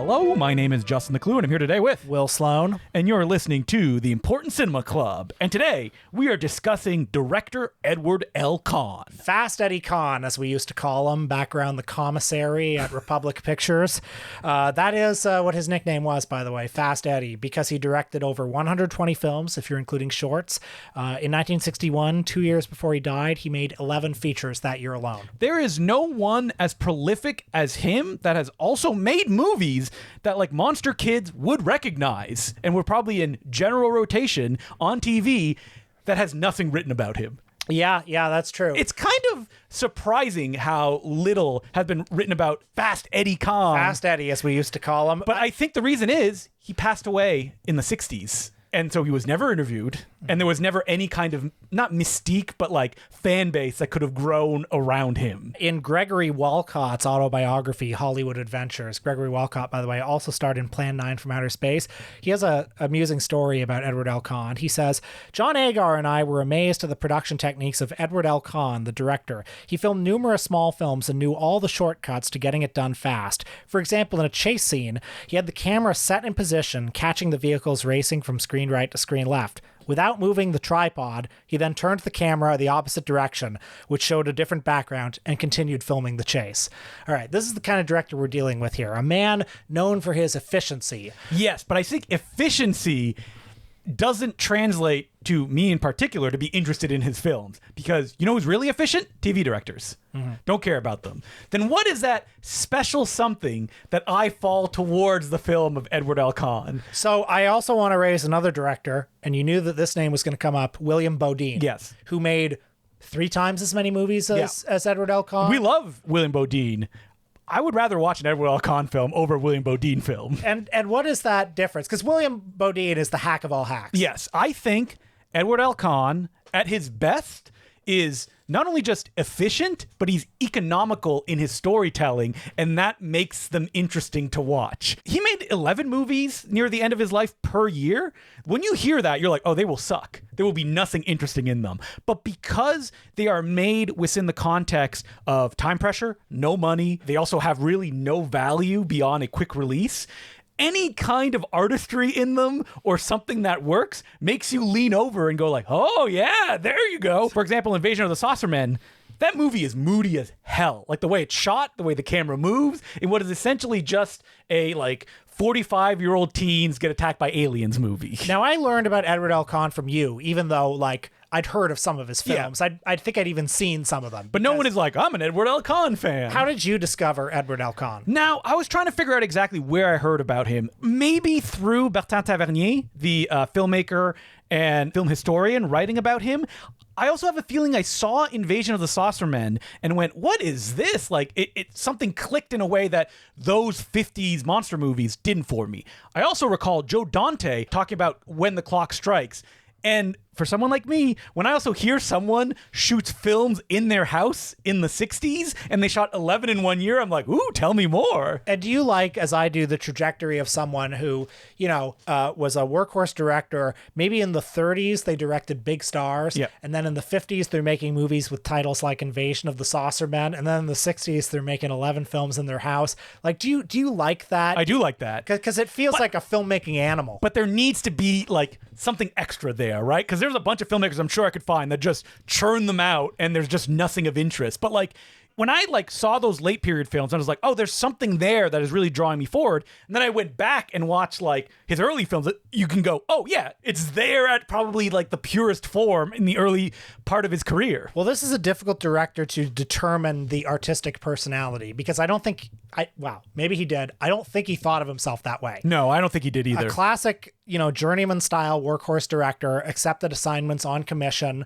Hello, my name is Justin Decloux, and I'm here today with Will Sloan. And you're listening to the Important Cinema Club. And today, we are discussing director Edward L. Cahn. Fast Eddie Cahn, as we used to call him, back around the commissary at Republic Pictures. That is what his nickname was, by the way, Fast Eddie, because he directed over 120 films, if you're including shorts. In 1961, 2 years before he died, he made 11 features that year alone. There is no one as prolific as him that has also made movies that like monster kids would recognize and were probably in general rotation on TV that has nothing written about him. Yeah, that's true. It's kind of surprising how little has been written about Fast Eddie Cahn. Fast Eddie, as we used to call him. But I think the reason is he passed away in the 60s. And so he was never interviewed, and there was never any kind of, not mystique, but like fan base that could have grown around him. In Gregory Walcott's autobiography, Hollywood Adventures, Gregory Walcott, by the way, also starred in Plan 9 from Outer Space. He has an amusing story about Edward L. Cahn. He says, John Agar and I were amazed at the production techniques of Edward L. Cahn, the director. He filmed numerous small films and knew all the shortcuts to getting it done fast. For example, in a chase scene, he had the camera set in position, catching the vehicles racing from screen right to screen left. Without moving the tripod, he then turned the camera the opposite direction, which showed a different background, and continued filming the chase. All right, this is the kind of director we're dealing with here. A man known for his efficiency. Yes, but I think efficiency doesn't translate to me in particular to be interested in his films, because you know who's really efficient? TV directors. Don't care about them. Then what is that special something that I fall towards the film of Edward L. Cahn? So I also want to raise another director, and you knew that this name was going to come up, William Bodine. Yes. Who made 3 times as many movies as Edward L. Cahn. We love William Bodine. I would rather watch an Edward L. Cahn film over a William Bodine film. And what is that difference? Because William Bodine is the hack of all hacks. Yes, I think Edward L. Cahn, at his best, is not only just efficient, but he's economical in his storytelling, and that makes them interesting to watch. He made 11 movies near the end of his life per year. When you hear that, you're like, oh, they will suck. There will be nothing interesting in them. But because they are made within the context of time pressure, no money, they also have really no value beyond a quick release, any kind of artistry in them or something that works makes you lean over and go like, oh yeah, there you go. For example, Invasion of the Saucermen, that movie is moody as hell. Like the way it's shot, the way the camera moves, in what is essentially just a like 45-year-old teens get attacked by aliens movie. Now, I learned about Edward L. Cahn from you, even though like I'd heard of some of his films. Yeah. I think I'd even seen some of them. But no one is like, I'm an Edward L. Cahn fan. How did you discover Edward L. Cahn? Now, I was trying to figure out exactly where I heard about him. Maybe through Bertin Tavernier, the filmmaker and film historian, writing about him. I also have a feeling I saw Invasion of the Saucermen and went, what is this? Like, something clicked in a way that those 50s monster movies didn't for me. I also recall Joe Dante talking about When the Clock Strikes. And for someone like me, when I also hear someone shoots films in their house in the 60s and they shot 11 in 1 year, I'm like, ooh, tell me more. And do you like, as I do, the trajectory of someone who, you know, was a workhorse director? Maybe in the 30s, they directed big stars. Yeah. And then in the 50s, they're making movies with titles like Invasion of the Saucermen. And then in the 60s, they're making 11 films in their house. Like, do you like that? I do like that. Because it feels like a filmmaking animal. But there needs to be like something extra there, right? Because there's a bunch of filmmakers I'm sure I could find that just churn them out and there's just nothing of interest. But like when I like saw those late period films, I was like, oh, there's something there that is really drawing me forward. And then I went back and watched like his early films that you can go, oh yeah, it's there at probably like the purest form in the early part of his career. Well, this is a difficult director to determine the artistic personality, because I don't think maybe he did. I don't think he thought of himself that way. No, I don't think he did either. A classic, journeyman style workhorse director, accepted assignments on commission,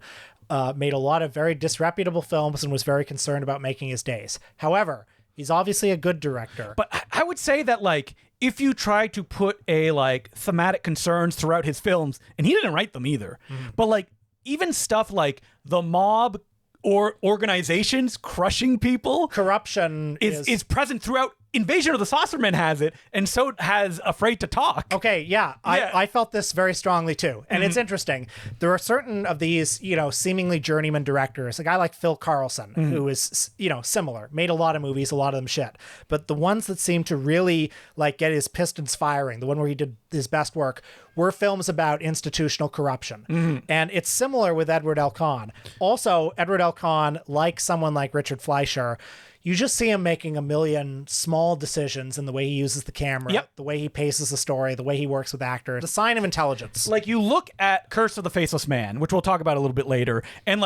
made a lot of very disreputable films and was very concerned about making his days. However, he's obviously a good director. But I would say that like if you try to put a like thematic concerns throughout his films, and he didn't write them either, but like even stuff like the mob or organizations crushing people, corruption is present throughout Invasion of the Saucermen has it, and so has Afraid to Talk. Okay, yeah. I felt this very strongly too. And it's interesting. There are certain of these, seemingly journeyman directors, a guy like Phil Carlson, who is, similar, made a lot of movies, a lot of them shit. But the ones that seem to really get his pistons firing, the one where he did his best work, were films about institutional corruption. And it's similar with Edward L. Cahn. Also, Edward L. Cahn, like someone like Richard Fleischer, you just see him making a million small decisions in the way he uses the camera, the way he paces the story, the way he works with actors. The sign of intelligence. Like, you look at Curse of the Faceless Man, which we'll talk about a little bit later, and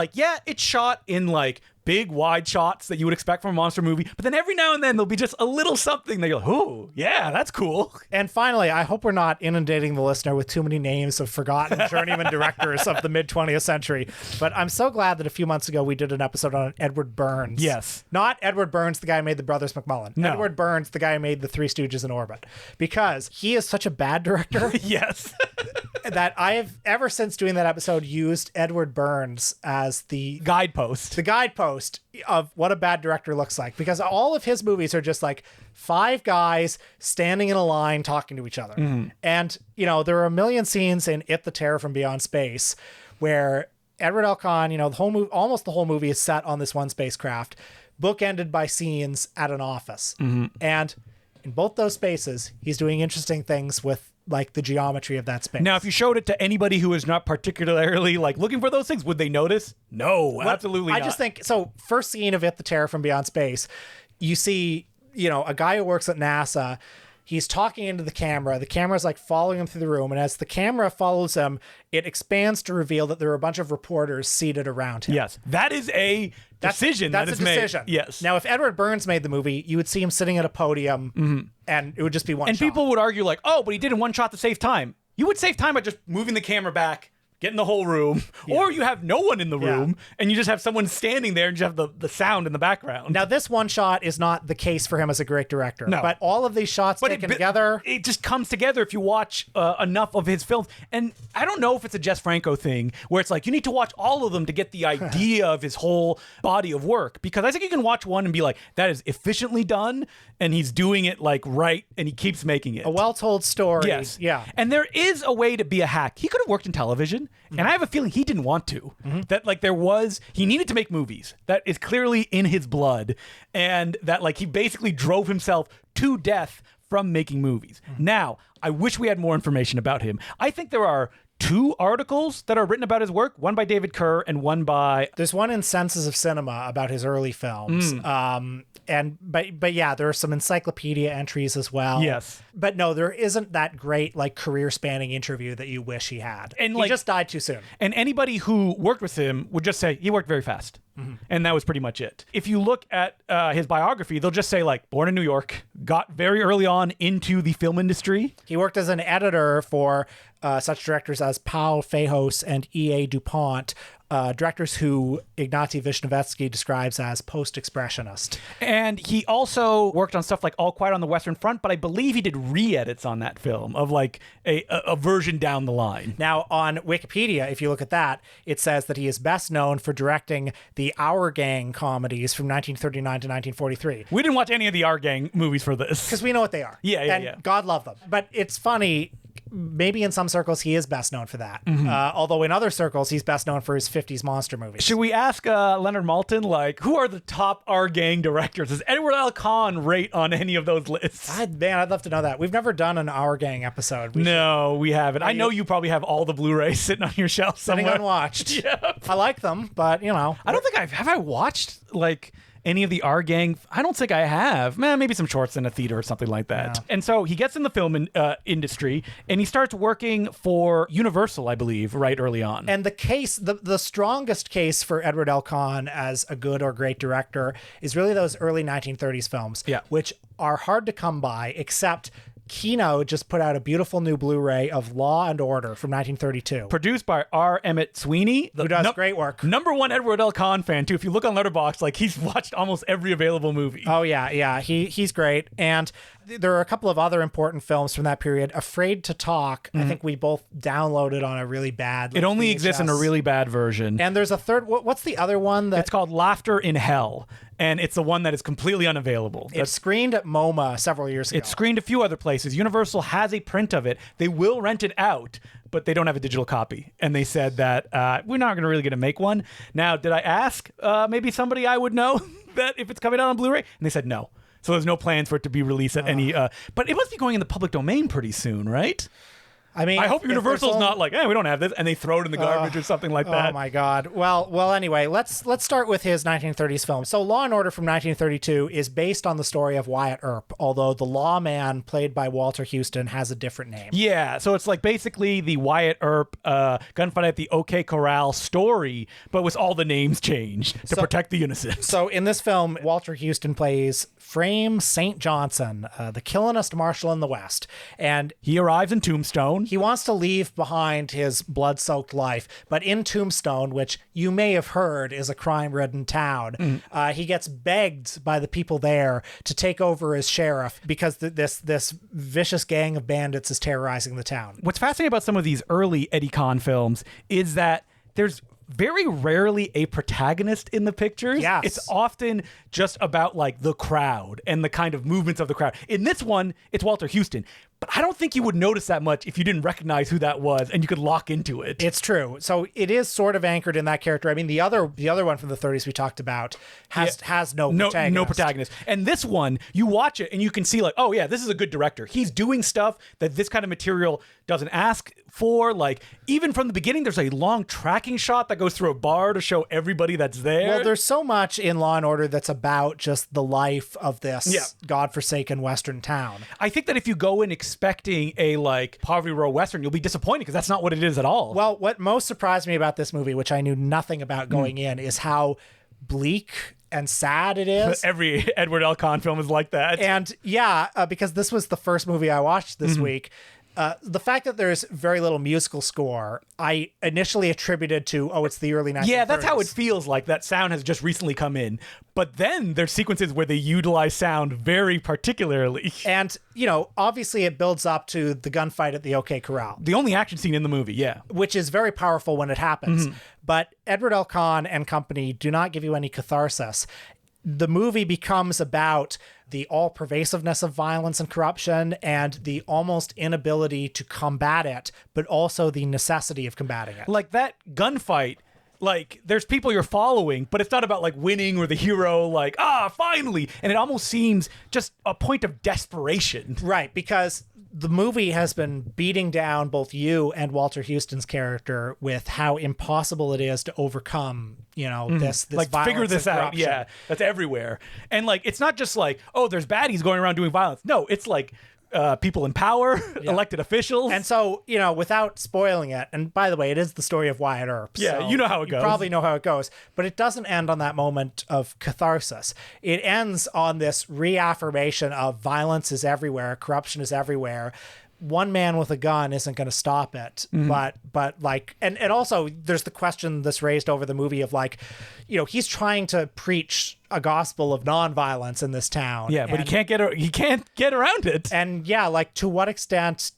it's shot in big wide shots that you would expect from a monster movie, but then every now and then there'll be just a little something that you're like, oh, yeah, that's cool. And finally, I hope we're not inundating the listener with too many names of forgotten journeyman directors of the mid-20th century, but I'm so glad that a few months ago we did an episode on Edward Burns. Yes. Not Edward Burns, the guy who made the Brothers McMullen. No. Edward Burns, the guy who made the Three Stooges in Orbit. Because he is such a bad director. Yes. that I have, ever since doing that episode, used Edward Burns as the guidepost of what a bad director looks like, because all of his movies are just five guys standing in a line talking to each other. And there are a million scenes in It, the Terror from Beyond Space where Edward L. Cahn, the whole movie, almost the whole movie is set on this one spacecraft, bookended by scenes at an office. And in both those spaces, he's doing interesting things with the geometry of that space. Now, if you showed it to anybody who is not particularly looking for those things, would they notice? No, absolutely not. I just think so. First scene of It, the Terror from Beyond Space, you see, a guy who works at NASA. He's talking into the camera. The camera's following him through the room. And as the camera follows him, it expands to reveal that there are a bunch of reporters seated around him. Yes. That is a decision. That's a decision. Made. Yes. Now, if Edward Burns made the movie, you would see him sitting at a podium and it would just be one shot. And people would argue but he did in one shot to save time. You would save time by just moving the camera back, get in the whole room, or you have no one in the room and you just have someone standing there and you have the sound in the background. Now, this one shot is not the case for him as a great director. No. But all of these shots taken together. It just comes together if you watch enough of his films. And I don't know if it's a Jess Franco thing where it's you need to watch all of them to get the idea of his whole body of work. Because I think you can watch one and be that is efficiently done and he's doing it right and he keeps making it. A well-told story. Yes. Yeah. And there is a way to be a hack. He could have worked in television. And I have a feeling he didn't want to. That he needed to make movies. That is clearly in his blood. And that he basically drove himself to death from making movies. Now, I wish we had more information about him. I think there are 2 articles that are written about his work, one by David Kerr and one by... There's one in Senses of Cinema about his early films. But yeah, there are some encyclopedia entries as well. Yes. But no, there isn't that great career spanning interview that you wish he had. And he just died too soon. And anybody who worked with him would just say he worked very fast. And that was pretty much it. If you look at his biography, they'll just say born in New York, got very early on into the film industry. He worked as an editor for such directors as Paul Fajos and E.A. DuPont, directors who Ignacy Vishnevetsky describes as post-expressionist. And he also worked on stuff like All Quiet on the Western Front, but I believe he did re-edits on that film of a version down the line. Now, on Wikipedia, if you look at that, it says that he is best known for directing the Our Gang comedies from 1939 to 1943. We didn't watch any of the Our Gang movies for this. Because we know what they are. Yeah. God love them. But it's funny... Maybe in some circles he is best known for that. Although in other circles he's best known for his 50s monster movies. Should we ask Leonard Maltin, who are the top Our Gang directors? Does Edward L. Cahn rate on any of those lists? I'd love to know that. We've never done an Our Gang episode. We haven't. I know you probably have all the Blu-rays sitting on your shelf somewhere. Sitting unwatched. Yep. I like them, but I don't think have I watched any of the Our Gang? I don't think I have. Maybe some shorts in a theater or something like that. Yeah. And so he gets in the film industry and he starts working for Universal, I believe, right early on. And the strongest case for Edward L. Cahn as a good or great director is really those early 1930s films, which are hard to come by, except Kino just put out a beautiful new Blu-ray of Law and Order from 1932. Produced by R. Emmett Sweeney. Who does great work. #1 Edward L. Cahn fan, too. If you look on Letterboxd, he's watched almost every available movie. Oh, yeah. He's great. And there are a couple of other important films from that period. Afraid to Talk, I think we both downloaded on a really bad... It only exists in a really bad version. And there's a third... What's the other one? It's called Laughter in Hell. and it's the one that is completely unavailable. It screened at MoMA several years ago. It screened a few other places. Universal has a print of it. They will rent it out, but they don't have a digital copy. And they said that we're not going to really going to make one. Now, did I ask maybe somebody I would know that if it's coming out on Blu-ray? And they said no. So there's no plans for it to be released at any... but it must be going in the public domain pretty soon, right? I mean, I hope Universal's not like, we don't have this, and they throw it in the garbage or something like that. Oh my God. Well. Anyway, let's start with his 1930s film. So, Law and Order from 1932 is based on the story of Wyatt Earp, although the lawman played by Walter Huston has a different name. Yeah, so it's like basically the Wyatt Earp gunfight at the OK Corral story, but with all the names changed to protect the innocent. So, in this film, Walter Huston plays Frame St. Johnson, the killingest marshal in the West, and he arrives in Tombstone. He wants to leave behind his blood-soaked life, but in Tombstone, which you may have heard is a crime-ridden town, he gets begged by the people there to take over as sheriff because this vicious gang of bandits is terrorizing the town. What's fascinating about some of these early Eddie Cahn films is that there's very rarely a protagonist in the pictures. Yes. It's often just about like the crowd and the kind of movements of the crowd. In this one, it's Walter Huston. But I don't think you would notice that much if you didn't recognize who that was and you could lock into it. It's true. So it is sort of anchored in that character. I mean, the other one from the 30s we talked about has no protagonist. No protagonist. And this one, you watch it and you can see like, oh yeah, this is a good director. He's doing stuff that this kind of material doesn't ask for. Like even from the beginning, there's a long tracking shot that goes through a bar to show everybody that's there. Well, there's so much in Law and Order that's about just the life of this godforsaken Western town. I think that if you go in expecting a like Poverty Row Western, you'll be disappointed because that's not what it is at all. Well, what most surprised me about this movie, which I knew nothing about going in, is how bleak and sad it is. Every Edward L. Cahn film is like that. And because this was the first movie I watched this week, the fact that there's very little musical score, I initially attributed to, it's the early 1930s. Yeah, that's how it feels like. That sound has just recently come in. But then there's sequences where they utilize sound very particularly. And, obviously it builds up to the gunfight at the OK Corral. The only action scene in the movie, yeah. Which is very powerful when it happens. But Edward L. Cahn and company do not give you any catharsis. The movie becomes about the all-pervasiveness of violence and corruption and the almost inability to combat it, but also the necessity of combating it. Like that gunfight, like there's people you're following, but it's not about like winning or the hero, like, finally. And it almost seems just a point of desperation. Right, because the movie has been beating down both you and Walter Huston's character with how impossible it is to overcome, this like violence figure this and out. corruption. Yeah, that's everywhere. And like, it's not just like, there's baddies going around doing violence. No, it's like people in power, elected officials. And so, without spoiling it, and by the way, it is the story of Wyatt Earp. Yeah, so you know how it goes. You probably know how it goes. But it doesn't end on that moment of catharsis. It ends on this reaffirmation of violence is everywhere, corruption is everywhere. One man with a gun isn't going to stop it. But like, and also there's the question that's raised over the movie of like, he's trying to preach a gospel of nonviolence in this town. Yeah, but he can't get around it. And like to what extent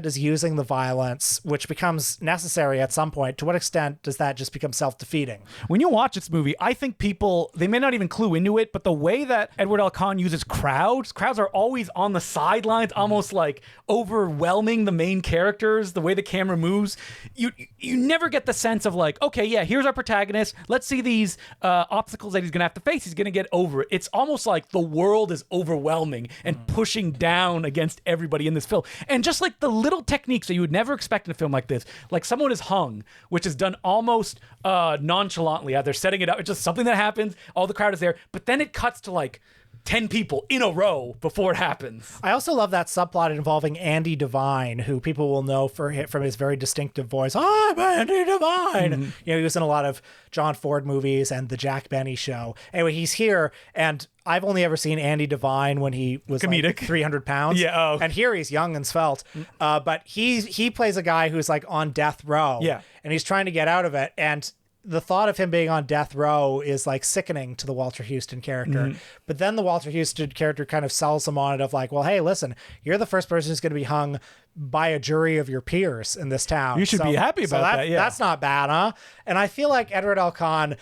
is using the violence, which becomes necessary at some point, to what extent does that just become self-defeating? When you watch this movie, I think people, they may not even clue into it, but the way that Edward L. Cahn uses crowds are always on the sidelines, almost like overwhelming the main characters, the way the camera moves. You never get the sense of like, okay, yeah, here's our protagonist. Let's see these obstacles that he's going to have to face. He's going to get over it. It's almost like the world is overwhelming and pushing down against everybody in this film. And just like the little techniques that you would never expect in a film like this, like someone is hung, which is done almost nonchalantly. They're setting it up. It's just something that happens. All the crowd is there. But then it cuts to like 10 people in a row before it happens. I also love that subplot involving Andy Devine, who people will know from his very distinctive voice. I'm Andy Devine. He was in a lot of John Ford movies and the Jack Benny Show. Anyway, he's here, and I've only ever seen Andy Devine when he was comedic, like 300 pounds. Yeah, and here he's young and svelte. But he plays a guy who's like on death row. Yeah, and he's trying to get out of it, and the thought of him being on death row is like sickening to the Walter Huston character. But then the Walter Huston character kind of sells him on it of like, well, hey, listen, you're the first person who's going to be hung by a jury of your peers in this town. You should be happy about that. Yeah. That's not bad, huh? And I feel like Edward L. Cahn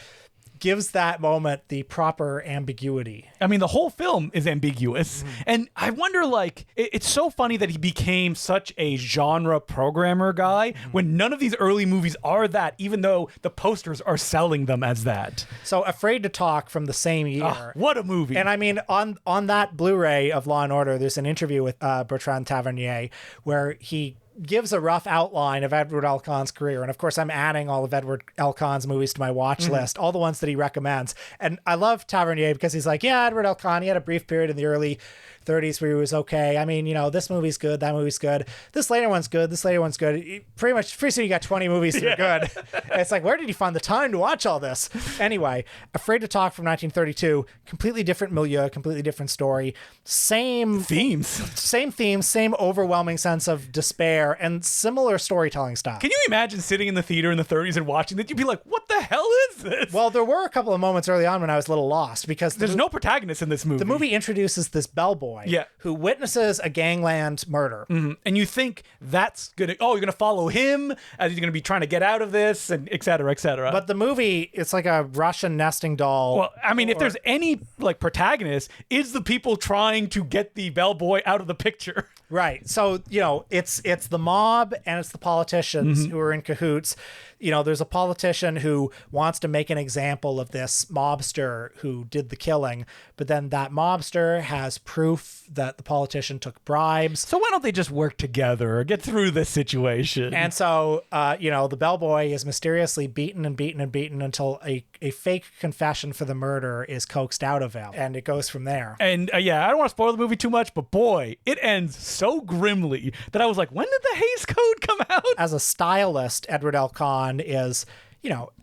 gives that moment the proper ambiguity. I mean, the whole film is ambiguous. And I wonder, like, it's so funny that he became such a genre programmer guy when none of these early movies are that, even though the posters are selling them as that. So Afraid to Talk from the same year. Oh, what a movie. And I mean, on that Blu-ray of Law & Order, there's an interview with Bertrand Tavernier where he gives a rough outline of Edward L. Cahn's career. And of course, I'm adding all of Edward L. Cahn's movies to my watch list, all the ones that he recommends. And I love Tavernier because he's like, yeah, Edward L. Cahn, he had a brief period in the early 30s where he was okay. I mean, this movie's good, that movie's good. This later one's good, this later one's good. Pretty soon you got 20 movies that are good. And it's like, where did he find the time to watch all this? Anyway, Afraid to Talk from 1932, completely different milieu, completely different story. Same themes, same overwhelming sense of despair and similar storytelling style. Can you imagine sitting in the theater in the 30s and watching that? You'd be like, what the hell is this? Well, there were a couple of moments early on when I was a little lost because there's no protagonist in this movie. The movie introduces this bellboy who witnesses a gangland murder. And you think that's you're gonna follow him as he's gonna be trying to get out of this, and et cetera, et cetera. But the movie, it's like a Russian nesting doll. Well, I mean, if there's any like protagonist, it's the people trying to get the bellboy out of the picture. Right. So, it's the mob and it's the politicians who are in cahoots. There's a politician who wants to make an example of this mobster who did the killing, but then that mobster has proof that the politician took bribes. So why don't they just work together or get through this situation? And so, the bellboy is mysteriously beaten and beaten and beaten until a fake confession for the murder is coaxed out of him. And it goes from there. And I don't want to spoil the movie too much, but boy, it ends so grimly that I was like, when did the Hays Code come out? As a stylist, Edward L. Cahn is,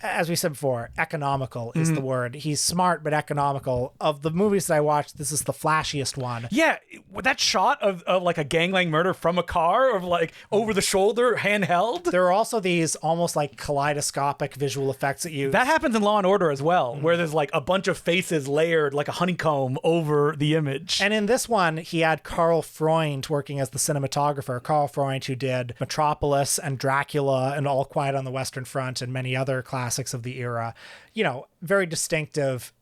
as we said before, economical is the word. He's smart, but economical. Of the movies that I watched, this is the flashiest one. Yeah, that shot of like a gangland murder from a car, of like over the shoulder, handheld. There are also these almost like kaleidoscopic visual effects that you... That happens in Law & Order as well, where there's like a bunch of faces layered like a honeycomb over the image. And in this one, he had Karl Freund working as the cinematographer. Karl Freund, who did Metropolis and Dracula and All Quiet on the Western Front and many other classics of the era. Very distinctive,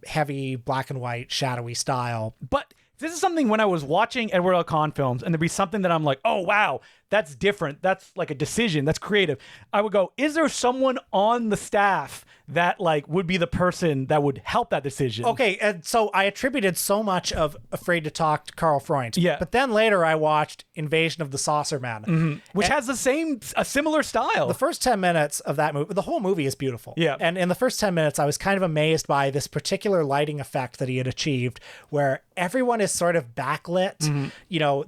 heavy, black and white, shadowy style. But this is something when I was watching Edward L. Cahn films and there'd be something that I'm like, oh, wow, that's different. That's like a decision. That's creative. I would go, is there someone on the staff that like would be the person that would help that decision? Okay, and so I attributed so much of Afraid to Talk to Karl Freund. Yeah. But then later I watched Invasion of the Saucer Men. Which has a similar style. The first 10 minutes of that movie, the whole movie is beautiful. Yeah. And in the first 10 minutes, I was kind of amazed by this particular lighting effect that he had achieved where everyone is sort of backlit.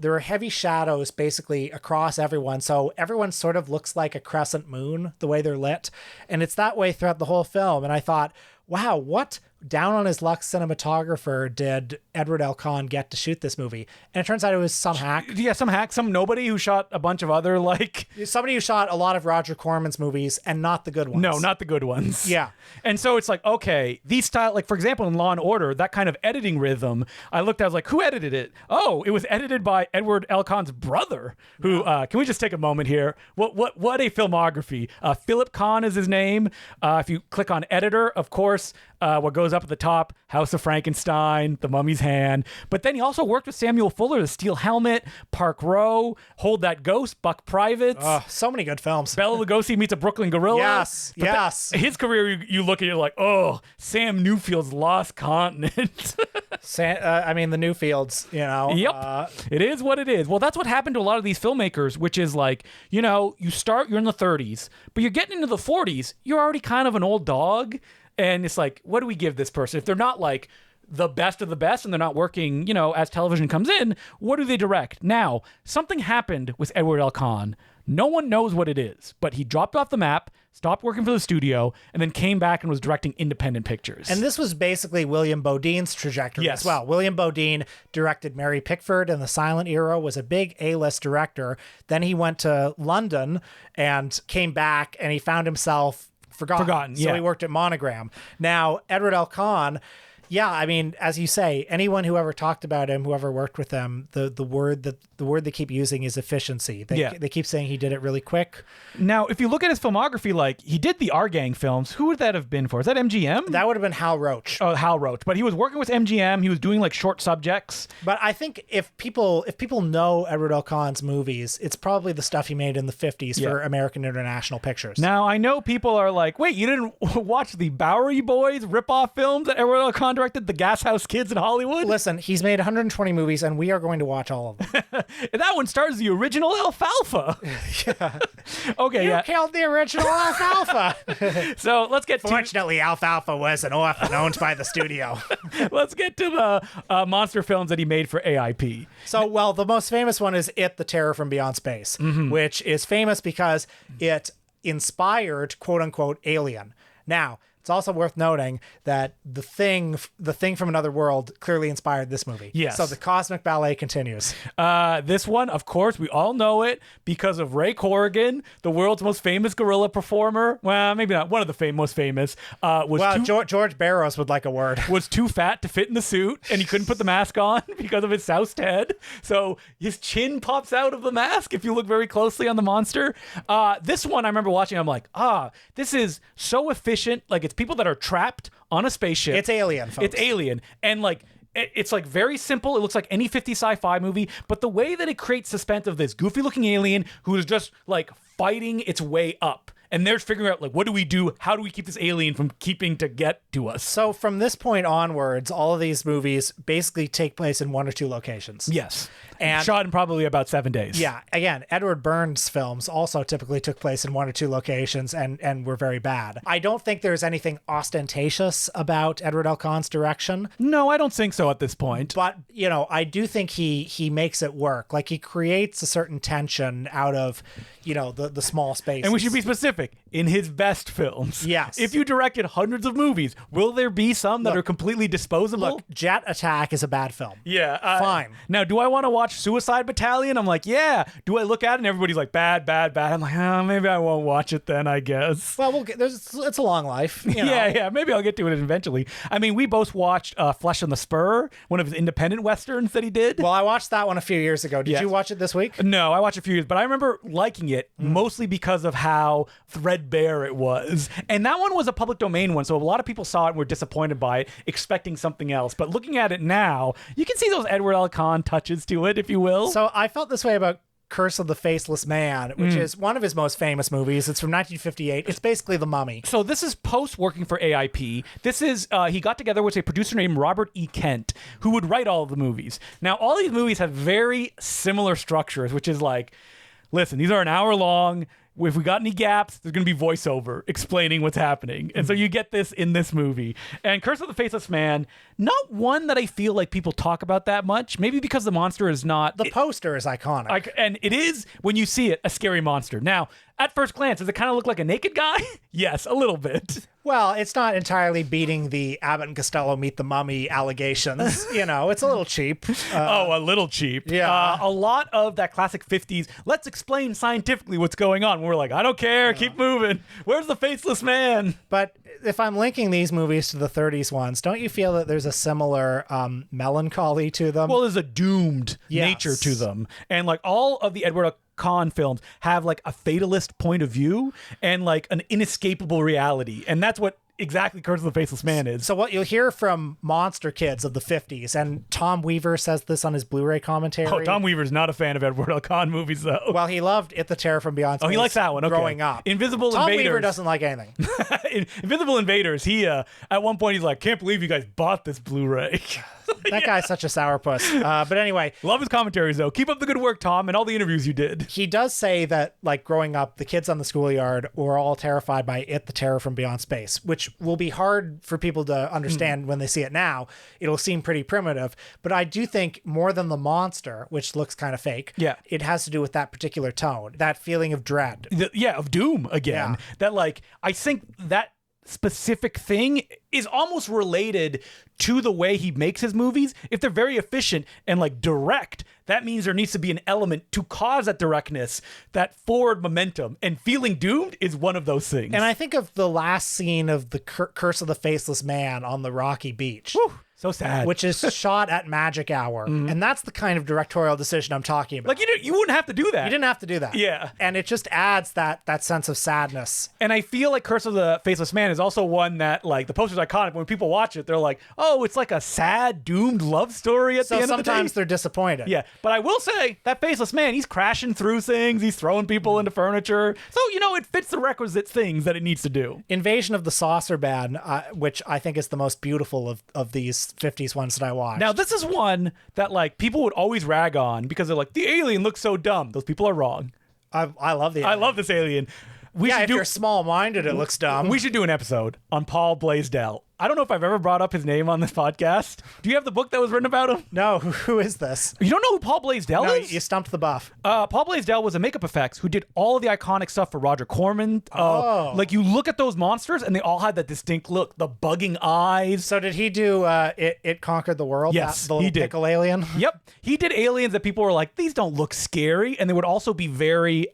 There are heavy shadows basically across everyone. So everyone sort of looks like a crescent moon, the way they're lit. And it's that way throughout the whole film. And I thought, wow, what down on his luck cinematographer did Edward L. Cahn get to shoot this movie? And it turns out it was some hack. Yeah, some nobody who shot a bunch of other like... Somebody who shot a lot of Roger Corman's movies and not the good ones. No, not the good ones. Yeah. And so it's like, okay, these style, like for example, in Law & Order, that kind of editing rhythm, I looked, I was like, who edited it? Oh, it was edited by Edward L. Cahn's brother, who, can we just take a moment here? What a filmography. Philip Cahn is his name. If you click on editor, of course, what goes up at the top, House of Frankenstein, The Mummy's Hand. But then he also worked with Samuel Fuller, The Steel Helmet, Park Row, Hold That Ghost, Buck Privates. So many good films. Bela Lugosi Meets a Brooklyn Gorilla. Yes. His career, you look at it, you're like, oh, Sam Newfield's Lost Continent. The Newfields, Yep. It is what it is. Well, that's what happened to a lot of these filmmakers, which is like, you're in the 30s, but you're getting into the 40s, you're already kind of an old dog. And it's like, what do we give this person? If they're not like the best of the best and they're not working, as television comes in, what do they direct? Now, something happened with Edward L. Cahn. No one knows what it is, but he dropped off the map, stopped working for the studio, and then came back and was directing independent pictures. And this was basically William Bodine's trajectory as well. William Bodine directed Mary Pickford in the silent era, was a big A-list director. Then he went to London and came back and he found himself forgotten. So he worked at Monogram. Now, Edward L. Cahn, Yeah, I mean, as you say, anyone who ever talked about him, whoever worked with him, the word they keep using is efficiency. They keep saying he did it really quick. Now, if you look at his filmography, like he did the Our Gang films. Who would that have been for? Is that MGM? That would have been Hal Roach. Oh, Hal Roach. But he was working with MGM. He was doing like short subjects. But I think if people know Edward L. Cahn's movies, it's probably the stuff he made in the 50s for American International Pictures. Now, I know people are like, wait, you didn't watch the Bowery Boys ripoff films that Edward L. Cahn directed, the Gas House Kids in Hollywood? Listen, he's made 120 movies, and we are going to watch all of them. And that one stars the original Alfalfa. Yeah. Okay, You killed the original Alfalfa. So let's get Fortunately, Alfalfa was an orphan owned by the studio. let's get to the monster films that he made for AIP. So, well, the most famous one is It, the Terror from Beyond Space, which is famous because it inspired, quote unquote, Alien. Now, it's also worth noting that the thing from another world clearly inspired this movie. Yes. So the cosmic ballet continues. This one, of course, we all know it because of Ray Corrigan, the world's most famous gorilla performer. Well, maybe not one of the most famous. George Barrows would like a word. Was too fat to fit in the suit, and he couldn't put the mask on because of his soused head. So his chin pops out of the mask if you look very closely on the monster. This one I remember watching. I'm like, this is so efficient. Like, it's people that are trapped on a spaceship. It's Alien, folks. It's Alien. And like, it's like very simple. It looks like any 50s sci-fi movie, but the way that it creates suspense of this goofy looking alien who is just like fighting its way up. And they're figuring out, like, what do we do? How do we keep this alien from keeping to get to us? So from this point onwards, all of these movies basically take place in one or two locations. Yes. And shot in probably about 7 days. Yeah. Again, Edward Burns films also typically took place in one or two locations and were very bad. I don't think there's anything ostentatious about Edward L. Cahn's direction. No, I don't think so at this point. But, I do think he makes it work. Like, he creates a certain tension out of, the small spaces. And we should be specific. In his best films. Yes. If you directed hundreds of movies, will there be some that are completely disposable? Look, Jet Attack is a bad film. Yeah. Fine. Now, do I want to watch Suicide Battalion? I'm like, yeah. Do I look at it and everybody's like, bad, bad, bad? I'm like, maybe I won't watch it then, I guess. Well, it's a long life. Yeah. Maybe I'll get to it eventually. I mean, we both watched Flesh on the Spur, one of his independent westerns that he did. Well, I watched that one a few years ago. Did you watch it this week? No, I watched a few years, but I remember liking it mostly because of how threadbare it was. And that one was a public domain one, so a lot of people saw it and were disappointed by it, expecting something else. But looking at it now, you can see those Edward L. Cahn touches to it, if you will. So I felt this way about Curse of the Faceless Man, which is one of his most famous movies. It's from 1958. It's basically The Mummy. So this is post working for AIP. This is, he got together with a producer named Robert E. Kent, who would write all of the movies. Now, all these movies have very similar structures, which is like, listen, these are an hour long. If we got any gaps, there's going to be voiceover explaining what's happening. And so you get this in this movie. And Curse of the Faceless Man, not one that I feel like people talk about that much. Maybe because the monster is not... The poster is iconic. And it is, when you see it, a scary monster. Now, at first glance, does it kind of look like a naked guy? Yes, a little bit. Well, it's not entirely beating the Abbott and Costello Meet the Mummy allegations. It's a little cheap. A little cheap. Yeah. A lot of that classic 50s, let's explain scientifically what's going on. We're like, I don't care, keep moving. Where's the faceless man? But if I'm linking these movies to the 30s ones, don't you feel that there's a similar melancholy to them? Well, there's a doomed nature to them. And like all of the Edward Cahn films have like a fatalist point of view and like an inescapable reality. And that's what exactly Curse of the Faceless Man is. So what you'll hear from monster kids of the 50s, and Tom Weaver says this on his Blu-ray commentary. Oh, Tom Weaver's not a fan of Edward L. Cahn movies, though. Well, he loved It, the Terror from Beyond Space. Oh, he likes that one. Okay. Growing up. Invisible Tom Invaders. Weaver doesn't like anything. Invisible Invaders. He at one point he's like, can't believe you guys bought this Blu-ray. That guy's such a sourpuss. But anyway. Love his commentaries, though. Keep up the good work, Tom, and all the interviews you did. He does say that, like, growing up, the kids on the schoolyard were all terrified by It, the Terror from Beyond Space, which will be hard for people to understand when they see it now. It'll seem pretty primitive. But I do think more than the monster, which looks kind of fake, it has to do with that particular tone, that feeling of dread. Of doom again. Yeah. That, like, I think that specific thing is almost related to the way he makes his movies. If they're very efficient and like direct, that means there needs to be an element to cause that directness, that forward momentum. And Feeling Doomed is one of those things. And I think of the last scene of the Curse of the Faceless Man on the rocky beach. Whew, so sad. Which is shot at magic hour. And that's the kind of directorial decision I'm talking about. Like, you wouldn't have to do that. You didn't have to do that. Yeah. And it just adds that sense of sadness. And I feel like Curse of the Faceless Man is also one that, like, the poster's iconic. When people watch it, they're like, oh, it's like a sad, doomed love story at the end of the day. So sometimes they're disappointed. Yeah. But I will say, that Faceless Man, he's crashing through things. He's throwing people into furniture. So, it fits the requisite things that it needs to do. Invasion of the Saucer Man, which I think is the most beautiful of these 50s ones that I watched. Now, this is one that, like, people would always rag on because they're like, the alien looks so dumb. Those people are wrong. I love the alien. I love this alien. If you're small-minded, it looks dumb. We should do an episode on Paul Blaisdell. I don't know if I've ever brought up his name on this podcast. Do you have the book that was written about him? No, who is this? You don't know who Paul Blaisdell is? You stumped the buff. Paul Blaisdell was a makeup effects who did all of the iconic stuff for Roger Corman. Like, you look at those monsters and they all had that distinct look, the bugging eyes. So did he do It Conquered the World? Yes, the little he did. pickle alien? Yep. He did aliens that people were like, these don't look scary. And they would also be very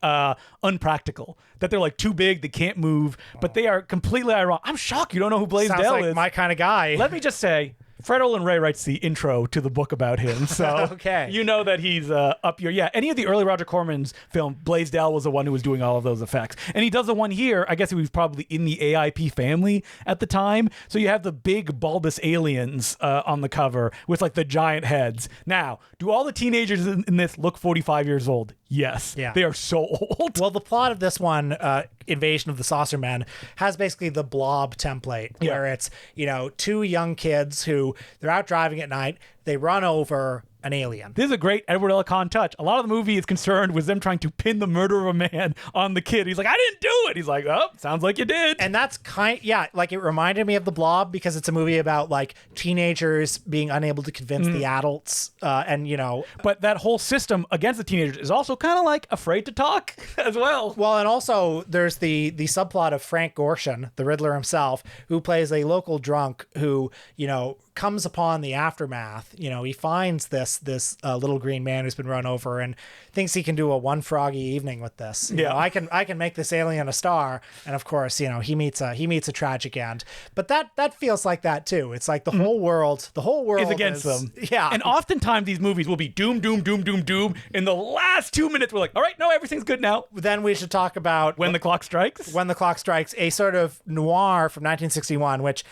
unpractical. That they're like too big, they can't move, but they are completely ironic. I'm shocked you don't know who Blaisdell Sounds like is. my kind of guy. Let me just say, Fred Olin Ray writes the intro to the book about him, so okay. You know that he's up your... Yeah, any of the early Roger Corman's film, Blaisdell was the one who was doing all of those effects. And he does the one here, I guess he was probably in the AIP family at the time, so you have the big bulbous aliens on the cover with like the giant heads. Now, do all the teenagers in this look 45 years old? Yes. Yeah. They are so old. Well, the plot of this one, Invasion of the Saucer Men, has basically the Blob template, where it's, two young kids who they're out driving at night, they run over an alien. This is a great Edward L. Cahn touch. A lot of the movie is concerned with them trying to pin the murder of a man on the kid. He's like, I didn't do it. He's like, oh, sounds like you did. And that's like it reminded me of The Blob because it's a movie about like teenagers being unable to convince the adults But that whole system against the teenagers is also kind of like afraid to talk as well. Well, and also there's the subplot of Frank Gorshin, the Riddler himself, who plays a local drunk who, comes upon the aftermath. He finds this little green man who's been run over and thinks he can do a one froggy evening with this. I can make this alien a star. And of course, he meets a tragic end. But that feels like that too. It's like the whole world is against them. Yeah. And oftentimes these movies will be doom, doom, doom, doom, doom. In the last 2 minutes, we're like, all right, no, everything's good now. Then we should talk about When the Clock Strikes. When the Clock Strikes, a sort of noir from 1961, which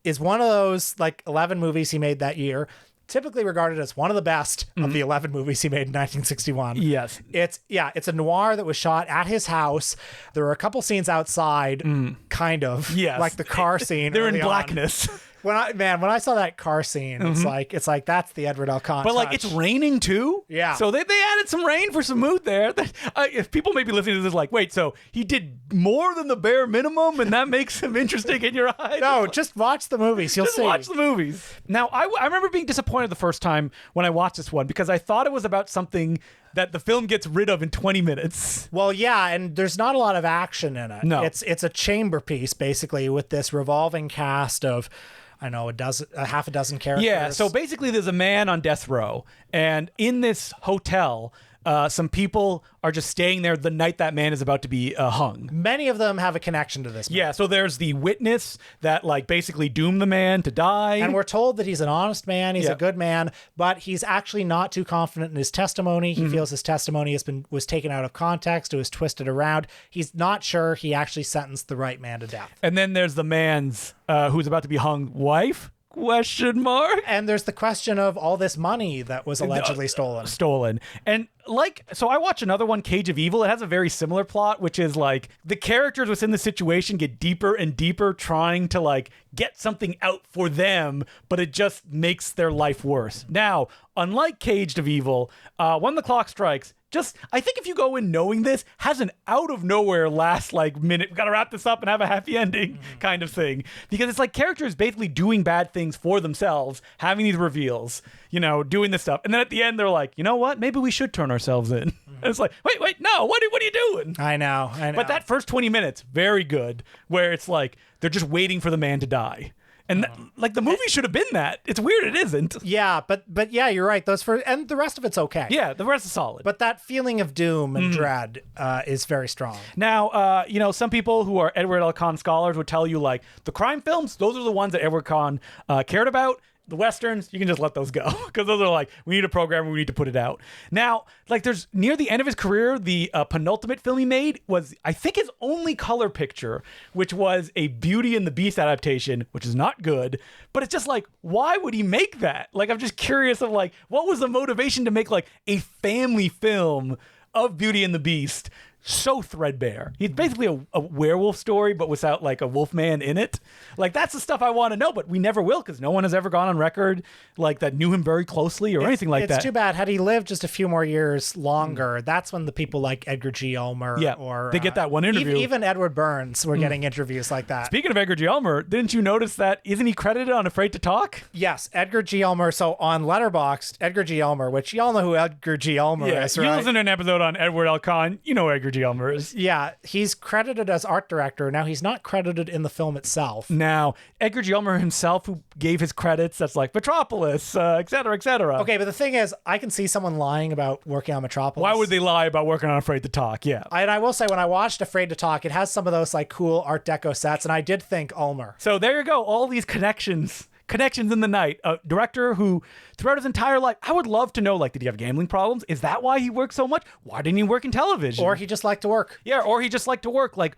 is one of those like 11 movies he made that year, typically regarded as one of the best of the 11 movies he made in 1961. Yes. It's a noir that was shot at his house. There were a couple scenes outside, kind of, yes. like the car scene. They're in blackness. When I saw that car scene, it's like that's the Edward L. Cahn But touch. like it's raining too. Yeah. So they added some rain for some mood there. If people may be listening to this like, wait, so he did more than the bare minimum and that makes him interesting in your eyes? No, just watch the movies. You'll see. Watch the movies. Now, I remember being disappointed the first time when I watched this one because I thought it was about something that the film gets rid of in 20 minutes. Well, yeah, and there's not a lot of action in it. No. It's a chamber piece, basically, with this revolving cast of, half a dozen characters. Yeah, so basically there's a man on death row, and in this hotel, some people are just staying there the night that man is about to be hung. Many of them have a connection to this man. Yeah, so there's the witness that like basically doomed the man to die. And we're told that he's an honest man, he's a good man, but he's actually not too confident in his testimony. He feels his testimony was taken out of context, it was twisted around. He's not sure he actually sentenced the right man to death. And then there's the man's who's about to be hung wife? ? And there's the question of all this money that was allegedly stolen. And so I watch another one, Cage of Evil. It has a very similar plot, which is like the characters within the situation get deeper and deeper trying to like get something out for them, but it just makes their life worse. Now, unlike Caged of Evil, When the Clock Strikes, I think if you go in knowing this, has an out of nowhere last like minute, we gotta wrap this up and have a happy ending kind of thing. Because it's like characters basically doing bad things for themselves, having these reveals, doing this stuff. And then at the end, they're like, you know what? Maybe we should turn ourselves in. And it's like, wait, no, what are you doing? I know. But that first 20 minutes, very good, where it's like, they're just waiting for the man to die. And like the movie should have been that. It's weird it isn't. Yeah, but yeah, you're right. And the rest of it's okay. Yeah, the rest is solid. But that feeling of doom and dread is very strong. Now, some people who are Edward L. Cahn scholars would tell you, like, the crime films, those are the ones that Edward Cahn cared about. The Westerns, you can just let those go because those are like, we need a program, we need to put it out. Now, like there's near the end of his career, the penultimate film he made was, I think, his only color picture, which was a Beauty and the Beast adaptation, which is not good. But it's just like, why would he make that? Like, I'm just curious of like, what was the motivation to make like a family film of Beauty and the Beast? So threadbare. He's basically a werewolf story, but without like a wolf man in it. Like that's the stuff I want to know, but we never will because no one has ever gone on record like that knew him very closely or anything like that. It's too bad. Had he lived just a few more years longer, that's when the people like Edgar G. Ulmer or they get that one interview. Even Edward Burns were getting interviews like that. Speaking of Edgar G. Ulmer, didn't you notice that? Isn't he credited on Afraid to Talk? Yes, Edgar G. Ulmer. So on Letterboxd, Edgar G. Ulmer, which y'all know who Edgar G. Ulmer is, right? You listen to an episode on Edward L. Cahn, you know who Edgar G. Ulmer is. Yeah, he's credited as art director. Now, he's not credited in the film itself. Now, Edgar G. Ulmer himself, who gave his credits, that's like Metropolis, et cetera, et cetera. Okay, but the thing is, I can see someone lying about working on Metropolis. Why would they lie about working on Afraid to Talk? Yeah. And I will say, when I watched Afraid to Talk, it has some of those like cool Art Deco sets, and I did think Ulmer. So there you go. All these connections in the night. A director who, throughout his entire life, I would love to know, like, did he have gambling problems? Is that why he worked so much? Why didn't he work in television? Or he just liked to work. Yeah, or he just liked to work. Like,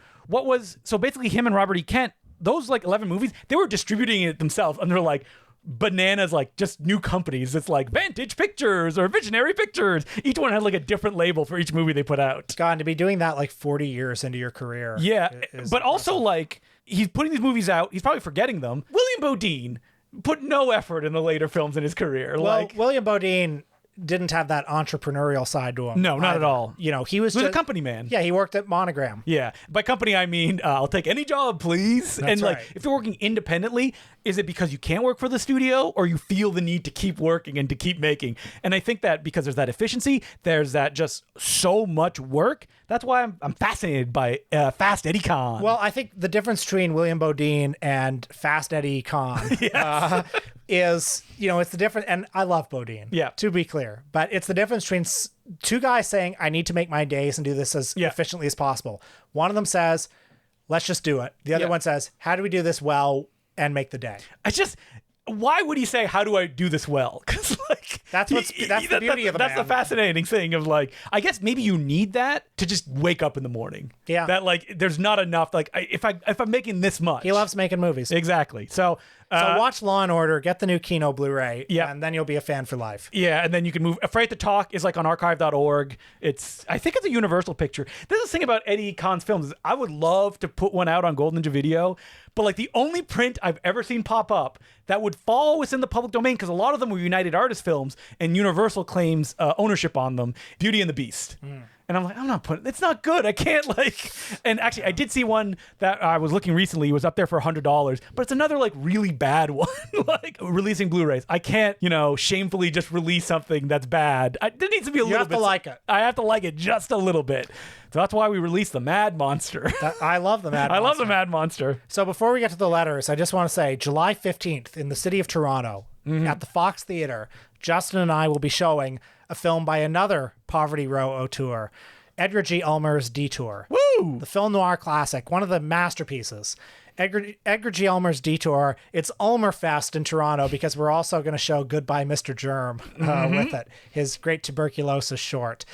so basically him and Robert E. Kent, those, like, 11 movies, they were distributing it themselves, and they're like, bananas, like just new companies. It's like Vantage Pictures or Visionary Pictures. Each one had like a different label for each movie they put out. God, to be doing that like 40 years into your career. Yeah, but also like he's putting these movies out. He's probably forgetting them. William Bodine put no effort in the later films in his career. Well, like William Bodine didn't have that entrepreneurial side to him. No, not at all. You know, he was a company man. Yeah, he worked at Monogram. Yeah. By company, I mean, I'll take any job, please. That's and like, right. if you're working independently, is it because you can't work for the studio or you feel the need to keep working and to keep making? And I think that because there's that efficiency, there's that just so much work. That's why I'm fascinated by Fast Eddie Cahn. Well, I think the difference between William Bodine and Fast Eddie Cahn is, you know, it's the difference. And I love Bodine, to be clear, but it's the difference between two guys saying, I need to make my days and do this as efficiently as possible. One of them says, let's just do it. The other one says, how do we do this well and make the day? Why would he say, how do I do this well? Because like that's the beauty of a man. That's the fascinating thing of like, I guess maybe you need that to just wake up in the morning. Yeah. That like, there's not enough. Like if I'm making this much. He loves making movies. Exactly. So watch Law and Order, get the new Kino Blu-ray, yeah, and then you'll be a fan for life. Yeah, and then you can move. Afraid to Talk is like on archive.org. I think it's a Universal picture. This is the thing about Eddie Cahn's films is I would love to put one out on Golden Ninja Video, but like the only print I've ever seen pop up that would fall within the public domain, because a lot of them were United Artists films and Universal claims ownership on them, Beauty and the Beast. And I'm like, I'm not putting, it's not good. I can't like, and actually I did see one that I was looking recently. It was up there for $100, but it's another like really bad one, like releasing Blu-rays. I can't, shamefully just release something that's bad. There needs to be a little bit. You have to like it. I have to like it just a little bit. So that's why we released the Mad Monster. I love the Mad Monster. I love the Mad Monster. So before we get to the letters, I just want to say July 15th in the city of Toronto at the Fox Theatre, Justin and I will be showing a film by another Poverty Row auteur, Edgar G. Ulmer's Detour. Woo! The film noir classic, one of the masterpieces. Edgar G. Ulmer's Detour. It's Ulmer Fest in Toronto because we're also going to show Goodbye Mr. Germ with it, his great tuberculosis short.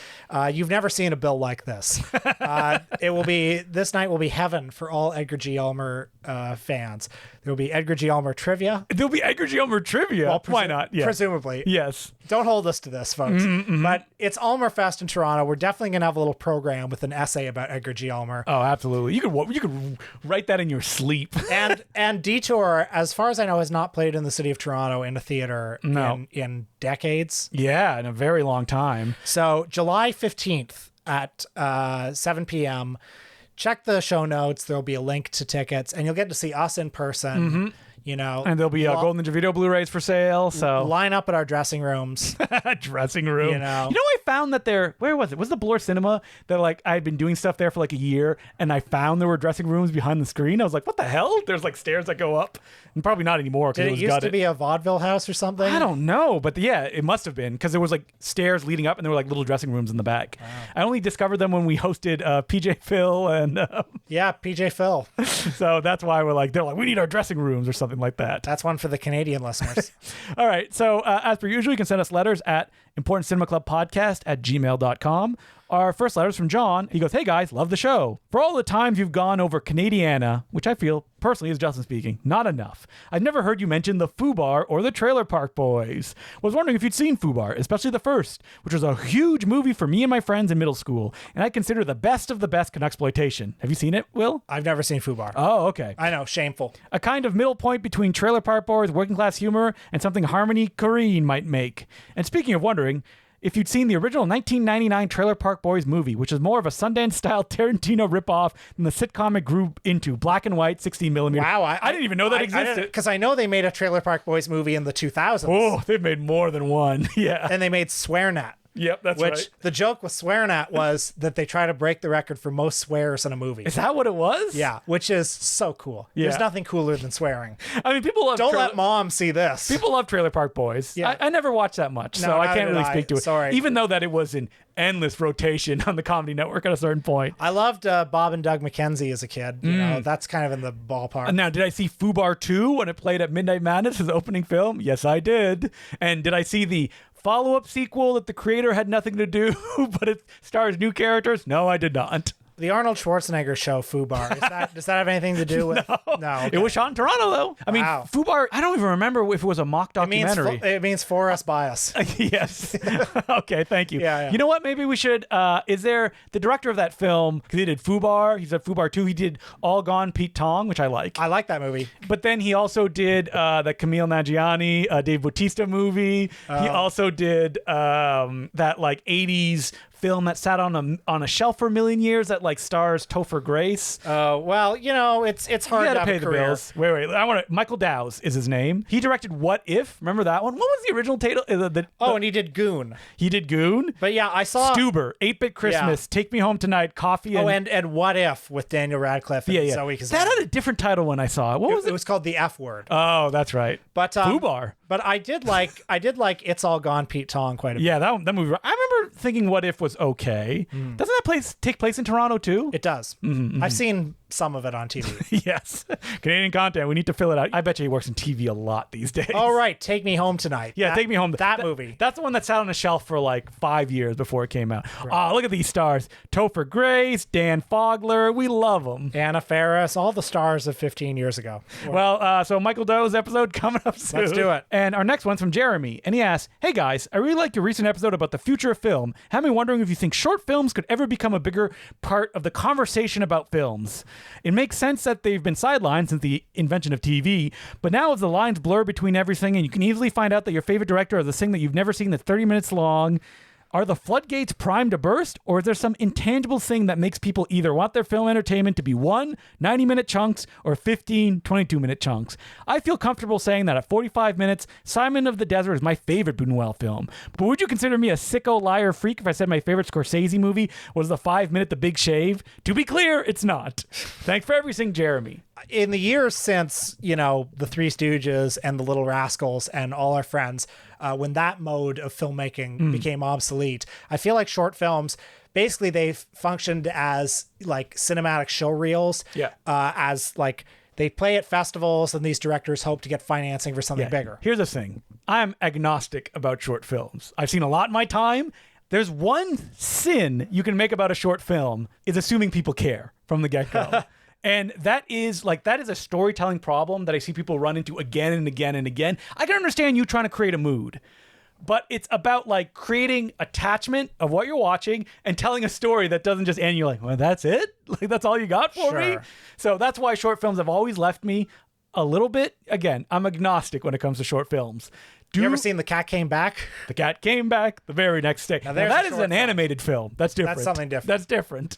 You've never seen a bill like this. This night will be heaven for all Edgar G. Ulmer fans. There will be Edgar G. Ulmer trivia. There'll be Edgar G. Ulmer trivia. Well, why not? Yeah. Presumably. Yes. Don't hold us to this, folks. But it's Ulmer Fest in Toronto. We're definitely going to have a little program with an essay about Edgar G. Ulmer. Oh, absolutely. You could write that in your sleep. and Detour, as far as I know, has not played in the city of Toronto in a theater in decades. Yeah, in a very long time. So July 15th at 7 p.m., check the show notes. There'll be a link to tickets, and you'll get to see us in person. And there'll be Golden Ninja Video Blu-rays for sale. So line up at our dressing rooms. Dressing room. I found that where was it? Was the Bloor Cinema that like I had been doing stuff there for like a year, and I found there were dressing rooms behind the screen. I was like, what the hell? There's like stairs that go up. And probably not anymore. Did it used to be a vaudeville house or something? I don't know, but yeah, it must have been because there was like stairs leading up, and there were like little dressing rooms in the back. Wow. I only discovered them when we hosted PJ Phil and PJ Phil. So that's why they're like, we need our dressing rooms or something like that. That's one for the Canadian listeners. All right. So as per usual, you can send us letters at importantcinemaclubpodcast@gmail.com. Our first letter is from John. He goes, hey guys, love the show. For all the times you've gone over Canadiana, which I feel personally is Justin speaking, not enough. I've never heard you mention the Fubar or the Trailer Park Boys. Was wondering if you'd seen Fubar, especially the first, which was a huge movie for me and my friends in middle school, and I consider the best of the best Canuxploitation. Have you seen it, Will? I've never seen Fubar. Oh, okay. I know, shameful. A kind of middle point between Trailer Park Boys, working class humor, and something Harmony Korine might make. And speaking of wondering, if you'd seen the original 1999 Trailer Park Boys movie, which is more of a Sundance-style Tarantino ripoff than the sitcom it grew into, black and white, 16mm. Wow, I didn't even know that existed. Because I know they made a Trailer Park Boys movie in the 2000s. Oh, they've made more than one. Yeah. And they made Swearnat. Yep, that's right. Which the joke with Swearnat was that they try to break the record for most swears in a movie. Is that what it was? Yeah, which is so cool. Yeah. There's nothing cooler than swearing. I mean, people love... Don't let mom see this. People love Trailer Park Boys. Yeah. I never watched that much, so I can't really speak to it. Sorry. Even though that it was in endless rotation on the Comedy Network at a certain point. I loved Bob and Doug McKenzie as a kid. You know, that's kind of in the ballpark. Now, did I see Fubar 2 when it played at Midnight Madness as opening film? Yes, I did. And did I see the follow-up sequel that the creator had nothing to do, but it stars new characters? No, I did not. The Arnold Schwarzenegger show, Fubar. Does that have anything to do with... No. Okay. It was shot in Toronto, though. I mean, Fubar, I don't even remember if it was a mock documentary. It means for us, by us. Yes. Okay, thank you. Yeah. You know what? Maybe we should... is there... The director of that film, because he did Fubar, he said Fubar 2, he did All Gone Pete Tong, which I like. I like that movie. But then he also did the Camille Nanjiani, Dave Bautista movie. He also did that like 80s film that sat on a shelf for a million years that like stars Topher Grace. Well, you know, it's hard to have pay a the career. bills. Wait. Michael Dowse is his name. He directed What If? Remember that one? What was the original title? And he did Goon. He did Goon. But yeah, I saw Stuber, 8-Bit Christmas, Take Me Home Tonight, Coffee, and What If with Daniel Radcliffe and Zoe Kazan. That had a different title when I saw it. What was it? It was called The F Word. Oh, that's right. But Fubar. But I did like It's All Gone Pete Tong quite a bit. Yeah, that movie. I remember thinking What If was okay. Doesn't that take place in Toronto too? It does. I've seen some of it on TV. Yes. Canadian content. We need to fill it out. I bet you he works in TV a lot these days. All right. Take Me Home Tonight. Yeah, Take Me Home. That movie. That's the one that sat on a shelf for like 5 years before it came out. Right. Oh, look at these stars. Topher Grace, Dan Fogler. We love them. Anna Faris. All the stars of 15 years ago. Well, so Michael Doe's episode coming up soon. Let's do it. And our next one's from Jeremy. And he asks, hey guys, I really liked your recent episode about the future of film. Had me wondering if you think short films could ever become a bigger part of the conversation about films. It makes sense that they've been sidelined since the invention of TV, but now as the lines blur between everything and you can easily find out that your favorite director is the thing that you've never seen that's 30 minutes long, are the floodgates primed to burst, or is there some intangible thing that makes people either want their film entertainment to be 90-minute chunks or 22-minute chunks? I feel comfortable saying that at 45 minutes, Simon of the Desert is my favorite Buñuel film. But would you consider me a sicko liar freak if I said my favorite Scorsese movie was the 5-minute The Big Shave? To be clear, it's not. Thanks for everything, Jeremy. In the years since, the Three Stooges and the Little Rascals and all our friends, when that mode of filmmaking became obsolete, I feel like short films, basically they've functioned as like cinematic show reels, as like they play at festivals and these directors hope to get financing for something bigger. Here's the thing. I'm agnostic about short films. I've seen a lot in my time. There's one sin you can make about a short film is assuming people care from the get-go. And that is a storytelling problem that I see people run into again and again and again. I can understand you trying to create a mood, but it's about like creating attachment of what you're watching and telling a story that doesn't just end. You're like, well, that's it? Like, that's all you got for me? So that's why short films have always left me a little bit. Again, I'm agnostic when it comes to short films. You ever seen The Cat Came Back? The Cat Came Back the very next day. Now that is an animated film. That's different. That's something different. That's different.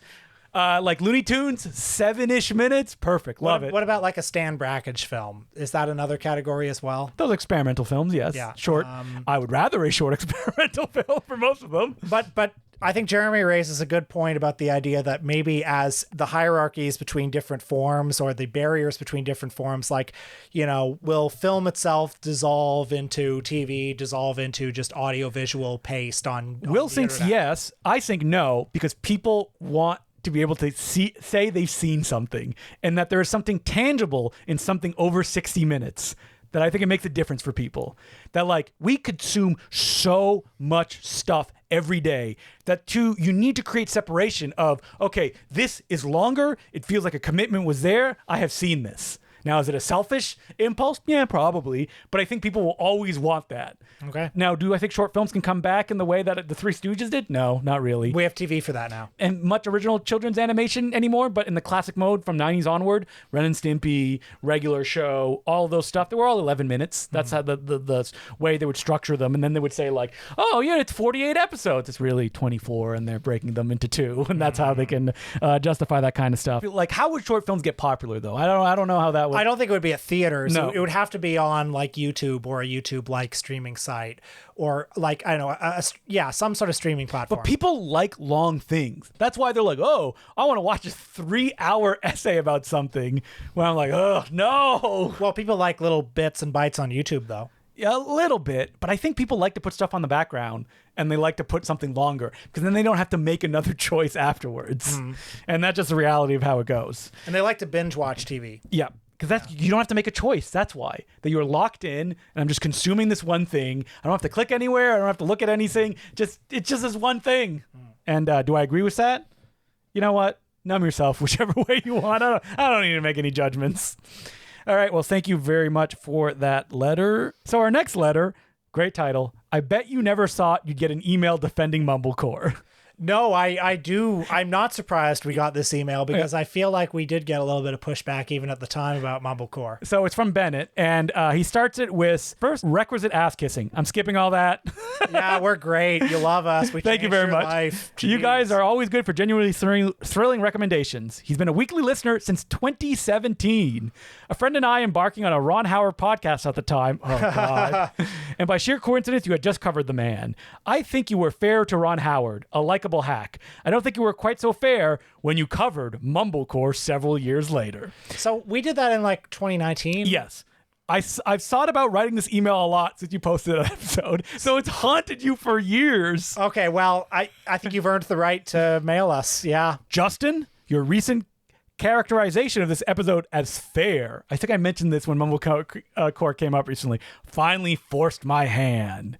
Like Looney Tunes, 7-ish minutes. Perfect. Love it. What about like a Stan Brakhage film? Is that another category as well? Those experimental films, yes. Yeah. Short. I would rather a short experimental film for most of them. But I think Jeremy raises a good point about the idea that maybe as the hierarchies between different forms or the barriers between different forms, like, will film itself dissolve into TV, dissolve into just audiovisual paste on Will thinks internet? yes. I think no, because people want to be able to say they've seen something and that there is something tangible in something over 60 minutes. That I think it makes a difference for people. That like we consume so much stuff every day that you need to create separation of, okay, this is longer. It feels like a commitment was there. I have seen this. Now, is it a selfish impulse? Yeah, probably. But I think people will always want that. Okay. Now, do I think short films can come back in the way that the Three Stooges did? No, not really. We have TV for that now. And much original children's animation anymore, but in the classic mode from 90s onward, Ren and Stimpy, regular show, all of those stuff, they were all 11 minutes. That's how the way they would structure them. And then they would say like, oh yeah, it's 48 episodes. It's really 24 and they're breaking them into 2. And that's how they can justify that kind of stuff. Like, how would short films get popular though? I don't know how that would. I don't think it would be at theaters. No. It would have to be on like YouTube or a YouTube-like streaming site or like, I don't know, some sort of streaming platform. But people like long things. That's why they're like, oh, I want to watch a 3-hour essay about something. When I'm like, oh, no. Well, people like little bits and bites on YouTube, though. Yeah, a little bit. But I think people like to put stuff on the background and they like to put something longer because then they don't have to make another choice afterwards. And that's just the reality of how it goes. And they like to binge watch TV. Yeah. Because you don't have to make a choice. That's why. That you're locked in and I'm just consuming this one thing. I don't have to click anywhere. I don't have to look at anything. It's just this one thing. And do I agree with that? You know what? Numb yourself whichever way you want. I don't need to make any judgments. All right. Well, thank you very much for that letter. So our next letter, great title. I bet you never thought you'd get an email defending Mumblecore. No, I do. I'm not surprised we got this email because I feel like we did get a little bit of pushback even at the time about Mumblecore. So it's from Bennett, and he starts it with first requisite ass kissing. I'm skipping all that. Yeah, we're great. You love us. We Thank you very much. Life. You guys are always good for genuinely thrilling recommendations. He's been a weekly listener since 2017. A friend and I embarking on a Ron Howard podcast at the time. Oh, God. And by sheer coincidence, you had just covered the man. I think you were fair to Ron Howard, a likable hack. I don't think you were quite so fair when you covered Mumblecore several years later. So we did that in like 2019? Yes. I've thought about writing this email a lot since you posted an episode, so it's haunted you for years. Okay, well, I think you've earned the right to mail us, yeah. Justin, your recent characterization of this episode as fair, I think I mentioned this when Mumblecore came up recently, finally forced my hand.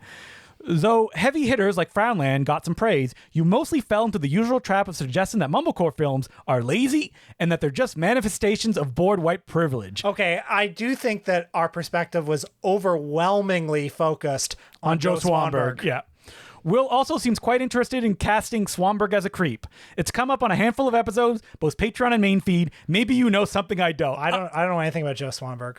Though heavy hitters like Frownland got some praise, you mostly fell into the usual trap of suggesting that Mumblecore films are lazy and that they're just manifestations of bored white privilege. Okay, I do think that our perspective was overwhelmingly focused on Joe Swanberg. Yeah. Will also seems quite interested in casting Swanberg as a creep. It's come up on a handful of episodes, both Patreon and main feed. Maybe you know something I don't. I don't know anything about Joe Swanberg.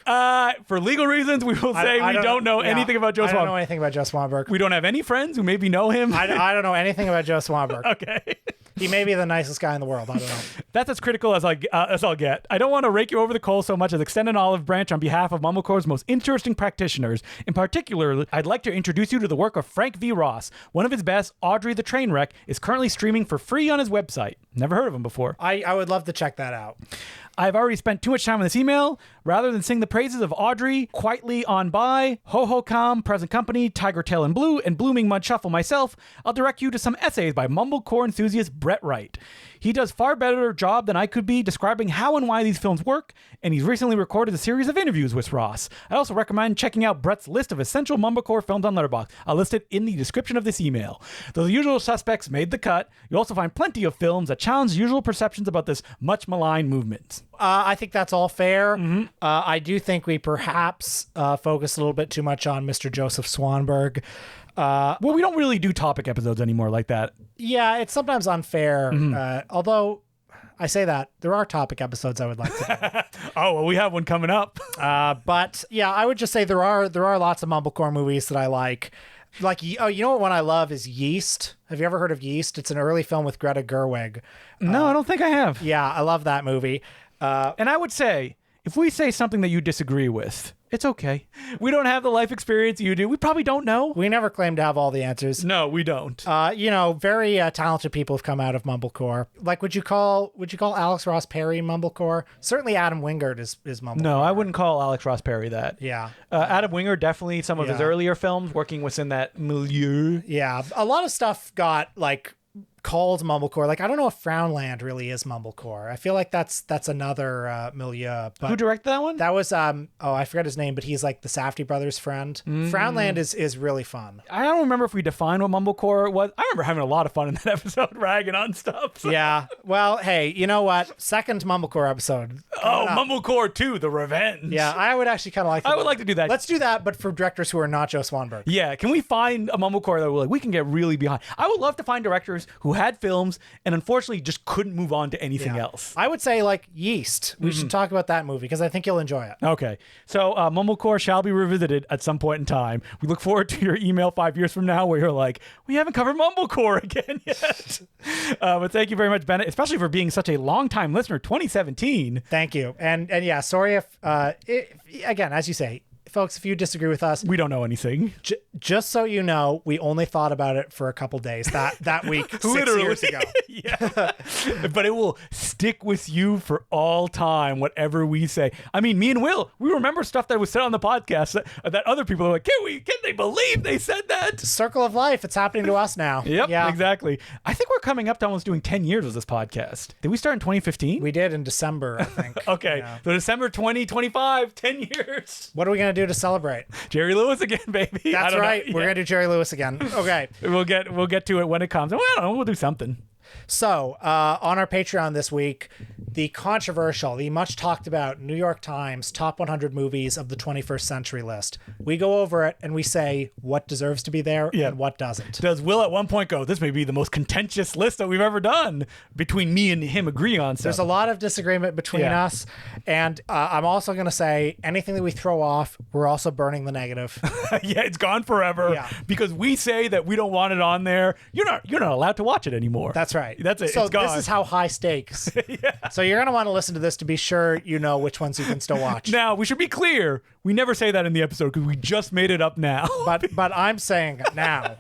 For legal reasons, we will say we don't know anything about Joe Swanberg. I don't know anything about Joe Swanberg. We don't have any friends who maybe know him. I don't know anything about Joe Swanberg. Okay. He may be the nicest guy in the world. I don't know. That's as critical as I'll get. I don't want to rake you over the coals so much as extend an olive branch on behalf of Mumblecore's most interesting practitioners. In particular, I'd like to introduce you to the work of Frank V. Ross. One of his best, Audrey the Trainwreck, is currently streaming for free on his website. Never heard of him before. I would love to check that out. I've already spent too much time on this email. Rather than sing the praises of Audrey, quietly on by, Ho Ho Calm, Present Company, Tiger Tail and Blue, and Blooming Mud Shuffle myself, I'll direct you to some essays by Mumblecore enthusiast Brett Wright. He does far better job than I could be describing how and why these films work, and he's recently recorded a series of interviews with Ross. I also recommend checking out Brett's list of essential Mumblecore films on Letterboxd. I'll list it in the description of this email. Though the usual suspects made the cut, you'll also find plenty of films that challenge usual perceptions about this much maligned movement. I think that's all fair. Mm-hmm. I do think we perhaps focus a little bit too much on Mr. Joseph Swanberg. Well, we don't really do topic episodes anymore like that. Yeah, it's sometimes unfair. Mm-hmm. Although I say that, there are topic episodes I would like to do. Oh, well, we have one coming up. But yeah, I would just say there are lots of Mumblecore movies that I like. Like, oh, you know what one I love is Yeast. Have you ever heard of Yeast? It's an early film with Greta Gerwig. No, I don't think I have. Yeah, I love that movie. And I would say, if we say something that you disagree with, it's okay. We don't have the life experience you do. We probably don't know. We never claim to have all the answers. No, we don't. Very talented people have come out of mumblecore. Like, would you call Alex Ross Perry mumblecore? Certainly Adam Wingard is mumblecore. No, I wouldn't call Alex Ross Perry that. Yeah. Adam Wingard, definitely some of his earlier films working within that milieu. Yeah. A lot of stuff got, like, called mumblecore. Like, I don't know if Frownland really is mumblecore. I feel like that's another milieu. But who directed that one? that was I forget his name, but he's like the Safdie brothers' friend. Frownland is really fun. I don't remember if we defined what mumblecore was. I remember having a lot of fun in that episode, ragging on stuff. Yeah. Well, hey, you know what? Second mumblecore episode. Mumblecore 2, The Revenge. Yeah, I would actually kind of like. I would like to do that. Let's do that, but for directors who are not Joe Swanberg. Yeah, can we find a mumblecore that we're like, we can get really behind? I would love to find directors who had films and unfortunately just couldn't move on to anything else. I would say like Yeast. We should talk about that movie because I think you'll enjoy it. Okay, so mumblecore shall be revisited at some point in time. We look forward to your email 5 years from now where you're like, we haven't covered mumblecore again yet. But thank you very much, Bennett, especially for being such a long-time listener, 2017. Thank you. And yeah, sorry if again, as you say, folks, if you disagree with us, we don't know anything. Just so you know, we only thought about it for a couple days that week, 6 years ago. Yeah, but it will stick with you for all time, whatever we say. I mean, me and Will, we remember stuff that was said on the podcast that other people are like, can they believe they said that? Circle of life. It's happening to us now. Yep, yeah, exactly. I think we're coming up to almost doing 10 years with this podcast. Did we start in 2015? We did in December, I think. Okay, yeah. So December 2025, 10 years. What are we going to do to celebrate? Jerry Lewis again, baby. That's right. We're going to do Jerry Lewis again. Okay. We'll get to it when it comes. Well, I don't know. We'll do something. So, on our Patreon this week, the controversial, the much talked about New York Times top 100 movies of the 21st century list. We go over it and we say what deserves to be there and what doesn't. Does Will at one point go, this may be the most contentious list that we've ever done between me and him agreeing on stuff? There's a lot of disagreement between us. And I'm also going to say anything that we throw off, we're also burning the negative. Yeah, it's gone forever. Yeah. Because we say that we don't want it on there. You're not allowed to watch it anymore. That's right. That's it. So it's gone. this is how high stakes. Yeah. So you're going to want to listen to this to be sure you know which ones you can still watch. Now, we should be clear. We never say that in the episode because we just made it up now. But I'm saying it now.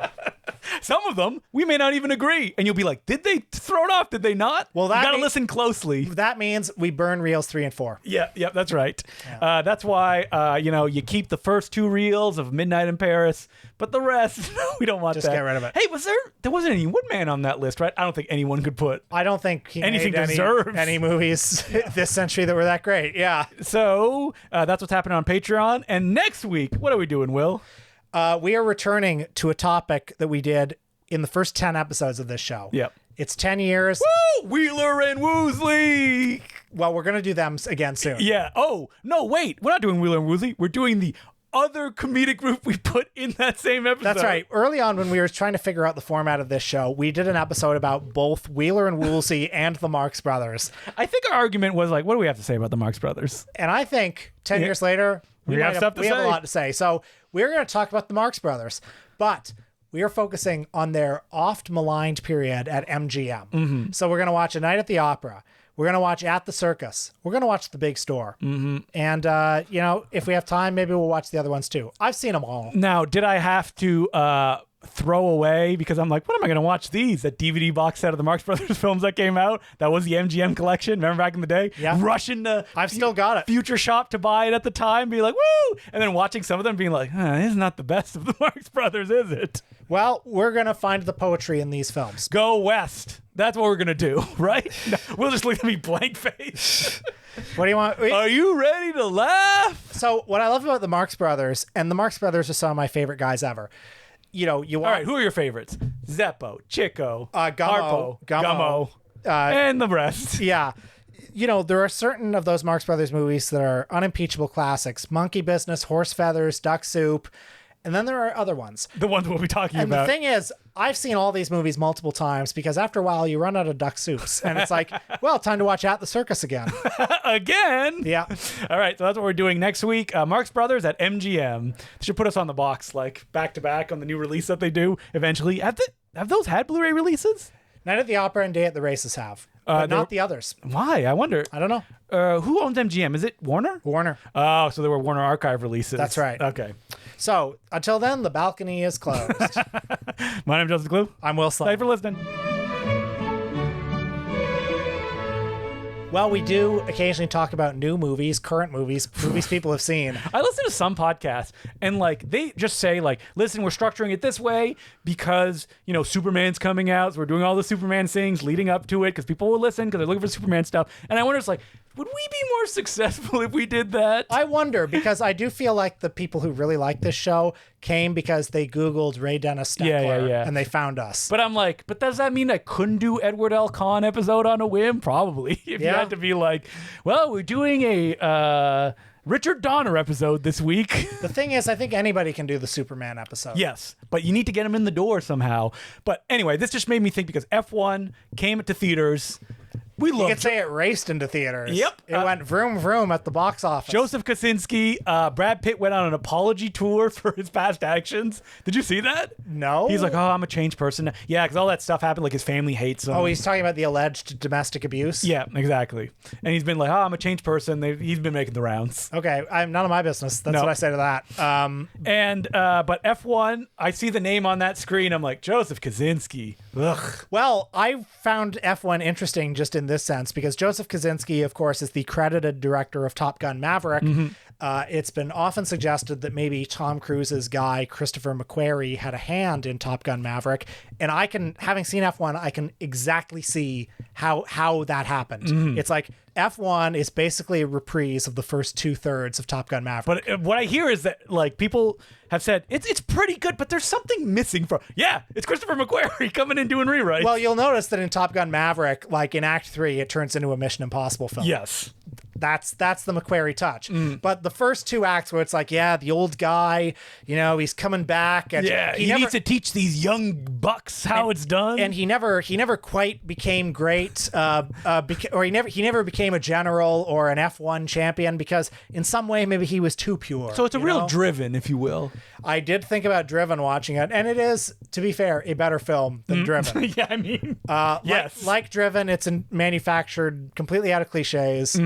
Some of them, we may not even agree. And you'll be like, did they throw it off? Did they not? Well, you got to listen closely. That means we burn reels 3 and 4. Yeah, that's right. Yeah. That's why, you keep the first 2 reels of Midnight in Paris, but the rest, we don't want Just that. get rid of it. Hey, there wasn't any Woodman on that list, right? I don't think anyone could put. I don't think he anything made deserves any movies this century that were that great. Yeah. So that's what's happening on Patreon. And next week, what are we doing, Will? We are returning to a topic that we did in the first 10 episodes of this show. Yep. It's 10 years. Woo! Wheeler and Woosley. Well, we're going to do them again soon. Yeah. Oh, no, wait. We're not doing Wheeler and Woosley. We're doing the other comedic group we put in that same episode. That's right. Early on when we were trying to figure out the format of this show, we did an episode about both Wheeler and Woolsey and the Marx Brothers. I think our argument was like, what do we have to say about the Marx Brothers? And I think 10 years later, we have a lot to say. So we're going to talk about the Marx Brothers, but we are focusing on their oft maligned period at MGM. Mm-hmm. So we're going to watch A Night at the Opera. We're going to watch At the Circus. We're going to watch The Big Store. Mm-hmm. And, if we have time, maybe we'll watch the other ones too. I've seen them all. Now, did I have to throw away, because I'm like, what am I going to watch these? That DVD box set of the Marx Brothers films that came out. That was the MGM collection. Remember back in the day? Yeah. Rushing to I've still got it. Future Shop to buy it at the time. Be like, woo! And then watching some of them being like, this is not the best of the Marx Brothers, is it? Well, we're going to find the poetry in these films. Go West. That's what we're going to do, right? We'll just look at me blank face. What do you want? Are you ready to laugh? So what I love about the Marx Brothers, and the Marx Brothers are some of my favorite guys ever. All right, who are your favorites? Zeppo, Chico, Gummo, Gummo, and the rest. Yeah. There are certain of those Marx Brothers movies that are unimpeachable classics. Monkey Business, Horse Feathers, Duck Soup. And then there are other ones. The ones we'll be talking And about. the thing is, I've seen all these movies multiple times because after a while you run out of duck soups. And it's like, well, time to watch At the Circus again. Again? Yeah. All right, so that's what we're doing next week. Marx Brothers at MGM. They should put us on the box, like back to back on the new release that they do eventually. Have those had Blu-ray releases? Night at the Opera and Day at the Races have, but not the others. Why? I wonder. I don't know. Who owns MGM? Is it Warner? Warner. Oh, so there were Warner Archive releases. That's right. Okay. So until then, the balcony is closed. My name's Justin Decloux. I'm Will Sloan. Thanks for listening. Well, we do occasionally talk about new movies, current movies people have seen. I listen to some podcasts and like they just say like, listen, we're structuring it this way because, you know, Superman's coming out. So we're doing all the Superman things leading up to it because people will listen because they're looking for Superman stuff. And I wonder, it's like, would we be more successful if we did that? I wonder, because I do feel like the people who really like this show came because they Googled Ray Dennis Steckler Yeah. and they found us. But I'm like, but does that mean I couldn't do Edward L. Cahn episode on a whim? Probably. If you had to be like, well, we're doing a Richard Donner episode this week. The thing is, I think anybody can do the Superman episode. Yes, but you need to get him in the door somehow. But anyway, this just made me think because F1 came to theaters. We You love could say it raced into theaters. Yep. It went vroom vroom at the box office. Joseph Kosinski. Brad Pitt went on an apology tour for his past actions. Did you see that? No. He's like, oh, I'm a changed person. Yeah, because all that stuff happened. Like his family hates him. Oh, he's talking about the alleged domestic abuse? Yeah, exactly. And he's been like, oh, I'm a changed person. He's been making the rounds. Okay, I'm none of my business. That's No. what I say to that. But F1, I see the name on that screen. I'm like, Joseph Kosinski. Ugh. Well, I found F1 interesting just in this sense because Joseph Kosinski, of course, is the credited director of Top Gun Maverick. It's been often suggested that maybe Tom Cruise's guy, Christopher McQuarrie, had a hand in Top Gun Maverick. And I can, having seen F1, I can exactly see how that happened. It's like F1 is basically a reprise of the first 2/3 of Top Gun Maverick. But what I hear is that like people have said it's pretty good, but there's something missing from. Yeah, it's Christopher McQuarrie coming in doing rewrites. Well, you'll notice that in Top Gun Maverick, like in Act 3, it turns into a Mission Impossible film. yes. That's the McQuarrie touch. But the first two acts where it's like, yeah, the old guy, you know, he's coming back, and Yeah, he never, needs to teach these young bucks how it's done. and he never quite became great, or he never became a general or an F1 champion because in some way maybe he was too pure. so it's a real Driven, if you will. I did think about Driven watching it, and it is, to be fair, a better film than Driven. Yeah, I mean, yes. Like Driven, it's manufactured completely out of cliches.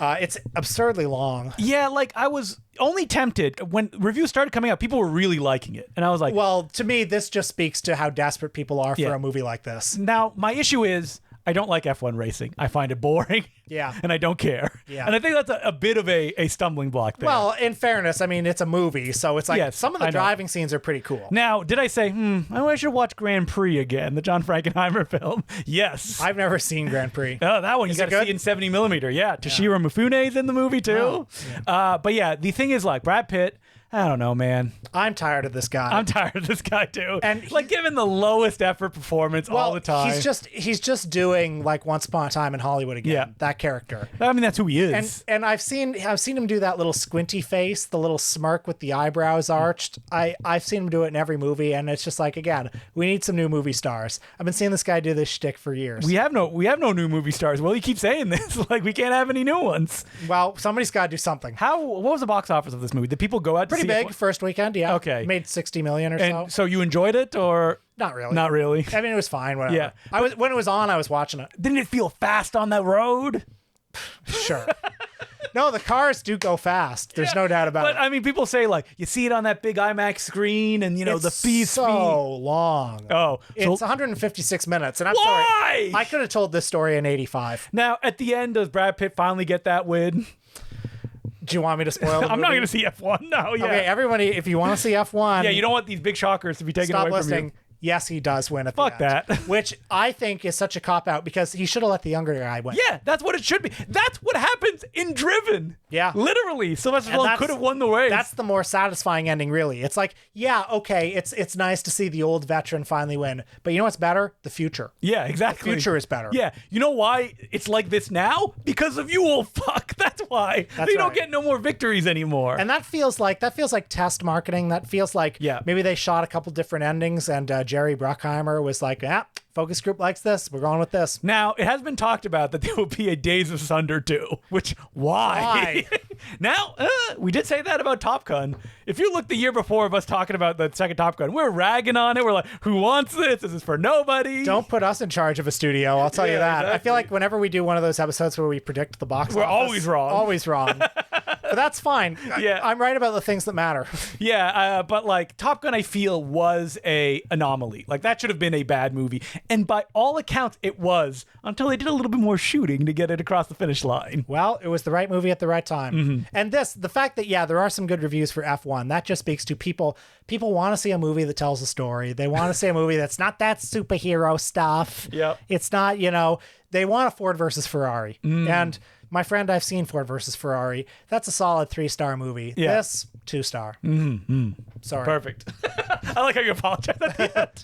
It's absurdly long. Yeah, like I was only tempted when reviews started coming out. People were really liking it, and I was like, Well, to me, this just speaks to how desperate people are for Yeah. a movie like this. now my issue is I don't like F1 racing. I find it boring. Yeah. and I don't care. Yeah. and I think that's a bit of a stumbling block there. Well, in fairness, I mean, it's a movie, so it's like Yes, some of I the know. driving scenes are pretty cool. Now, did I say, I should watch Grand Prix again, the John Frankenheimer film? Yes. I've never seen Grand Prix. Oh, that one you Is it got to good? see in 70 millimeter. Yeah, Toshiro Mifune's in the movie too. Oh, But yeah, the thing is, like Brad Pitt. I don't know, man. I'm tired of this guy. I'm tired of this guy too. And like given the lowest effort performance all the time. He's just doing like Once Upon a Time in Hollywood again. Yeah. That character. I mean, that's who he is. And I've seen him do that little squinty face, the little smirk with the eyebrows arched. I've seen him do it in every movie, and it's just like, again, we need some new movie stars. I've been seeing this guy do this shtick for years. we have no new movie stars. Well, you keep saying this. Like we can't have any new ones. Well, somebody's got to do something. What was the box office of this movie? Did people go out to Pretty see it? big first weekend, yeah. Okay. Made 60 million or And so. so you enjoyed it or Not really. not really? I mean, it was fine. Whatever. Yeah. When it was on, I was watching it. Didn't it feel fast on that road? Sure. No, the cars do go fast. There's no doubt about But it. I mean, people say like you see it on that big IMAX screen, and you know It's the speed. so long. Oh, It's so 156 minutes, and I'm Why? sorry. I could have told this story in 85. now at the end, does Brad Pitt finally get that win? Do you want me to spoil the I'm not movie? going to see F1. No, yeah, Okay, everybody, if you want to see F1, yeah. You don't want these big shockers to be taken stop away listening. from Yes, he does win at Fuck the end. that. Which I think is such a cop-out because he should have let the younger guy win. you. Yeah, that's what it should be. That's what happens in Driven. Yeah. literally. Sylvester And Stallone that's- could have won the race. That's the more satisfying ending, really. It's like, yeah, okay, it's nice to see the old veteran finally win. But you know what's better? The future. yeah, exactly. The future is better. Yeah, you know why it's like this now? Because of you, old fuck. That's why. They don't get no more victories anymore. And that feels like test marketing. That feels like maybe they shot a couple different endings, and Jerry Bruckheimer was like, yeah, focus group likes this. We're going with this. Now, it has been talked about that there will be a Days of Thunder 2, which, why? Now, we did say that about Top Gun. If you look the year before of us talking about the second Top Gun, we're ragging on it. We're like, who wants this? This is for nobody. Don't put us in charge of a studio. I'll tell you that. Exactly. I feel like whenever we do one of those episodes where we predict the box we're office, always wrong. Always wrong. But that's fine. Yeah. I'm right about the things that matter. But like Top Gun, I feel was a anomaly. Like that should have been a bad movie. And by all accounts, it was until they did a little bit more shooting to get it across the finish line. Well, it was the right movie at the right time. Mm-hmm. And the fact that, there are some good reviews for F1, that just speaks to people want to see a movie that tells a story. They want to see a movie that's not that superhero stuff. Yep. It's not, they want a Ford versus Ferrari. And my friend, I've seen Ford versus Ferrari. That's a solid 3-star movie. Yeah. This, 2-star. Mm-hmm. Sorry. Perfect. I like how you apologize at the end.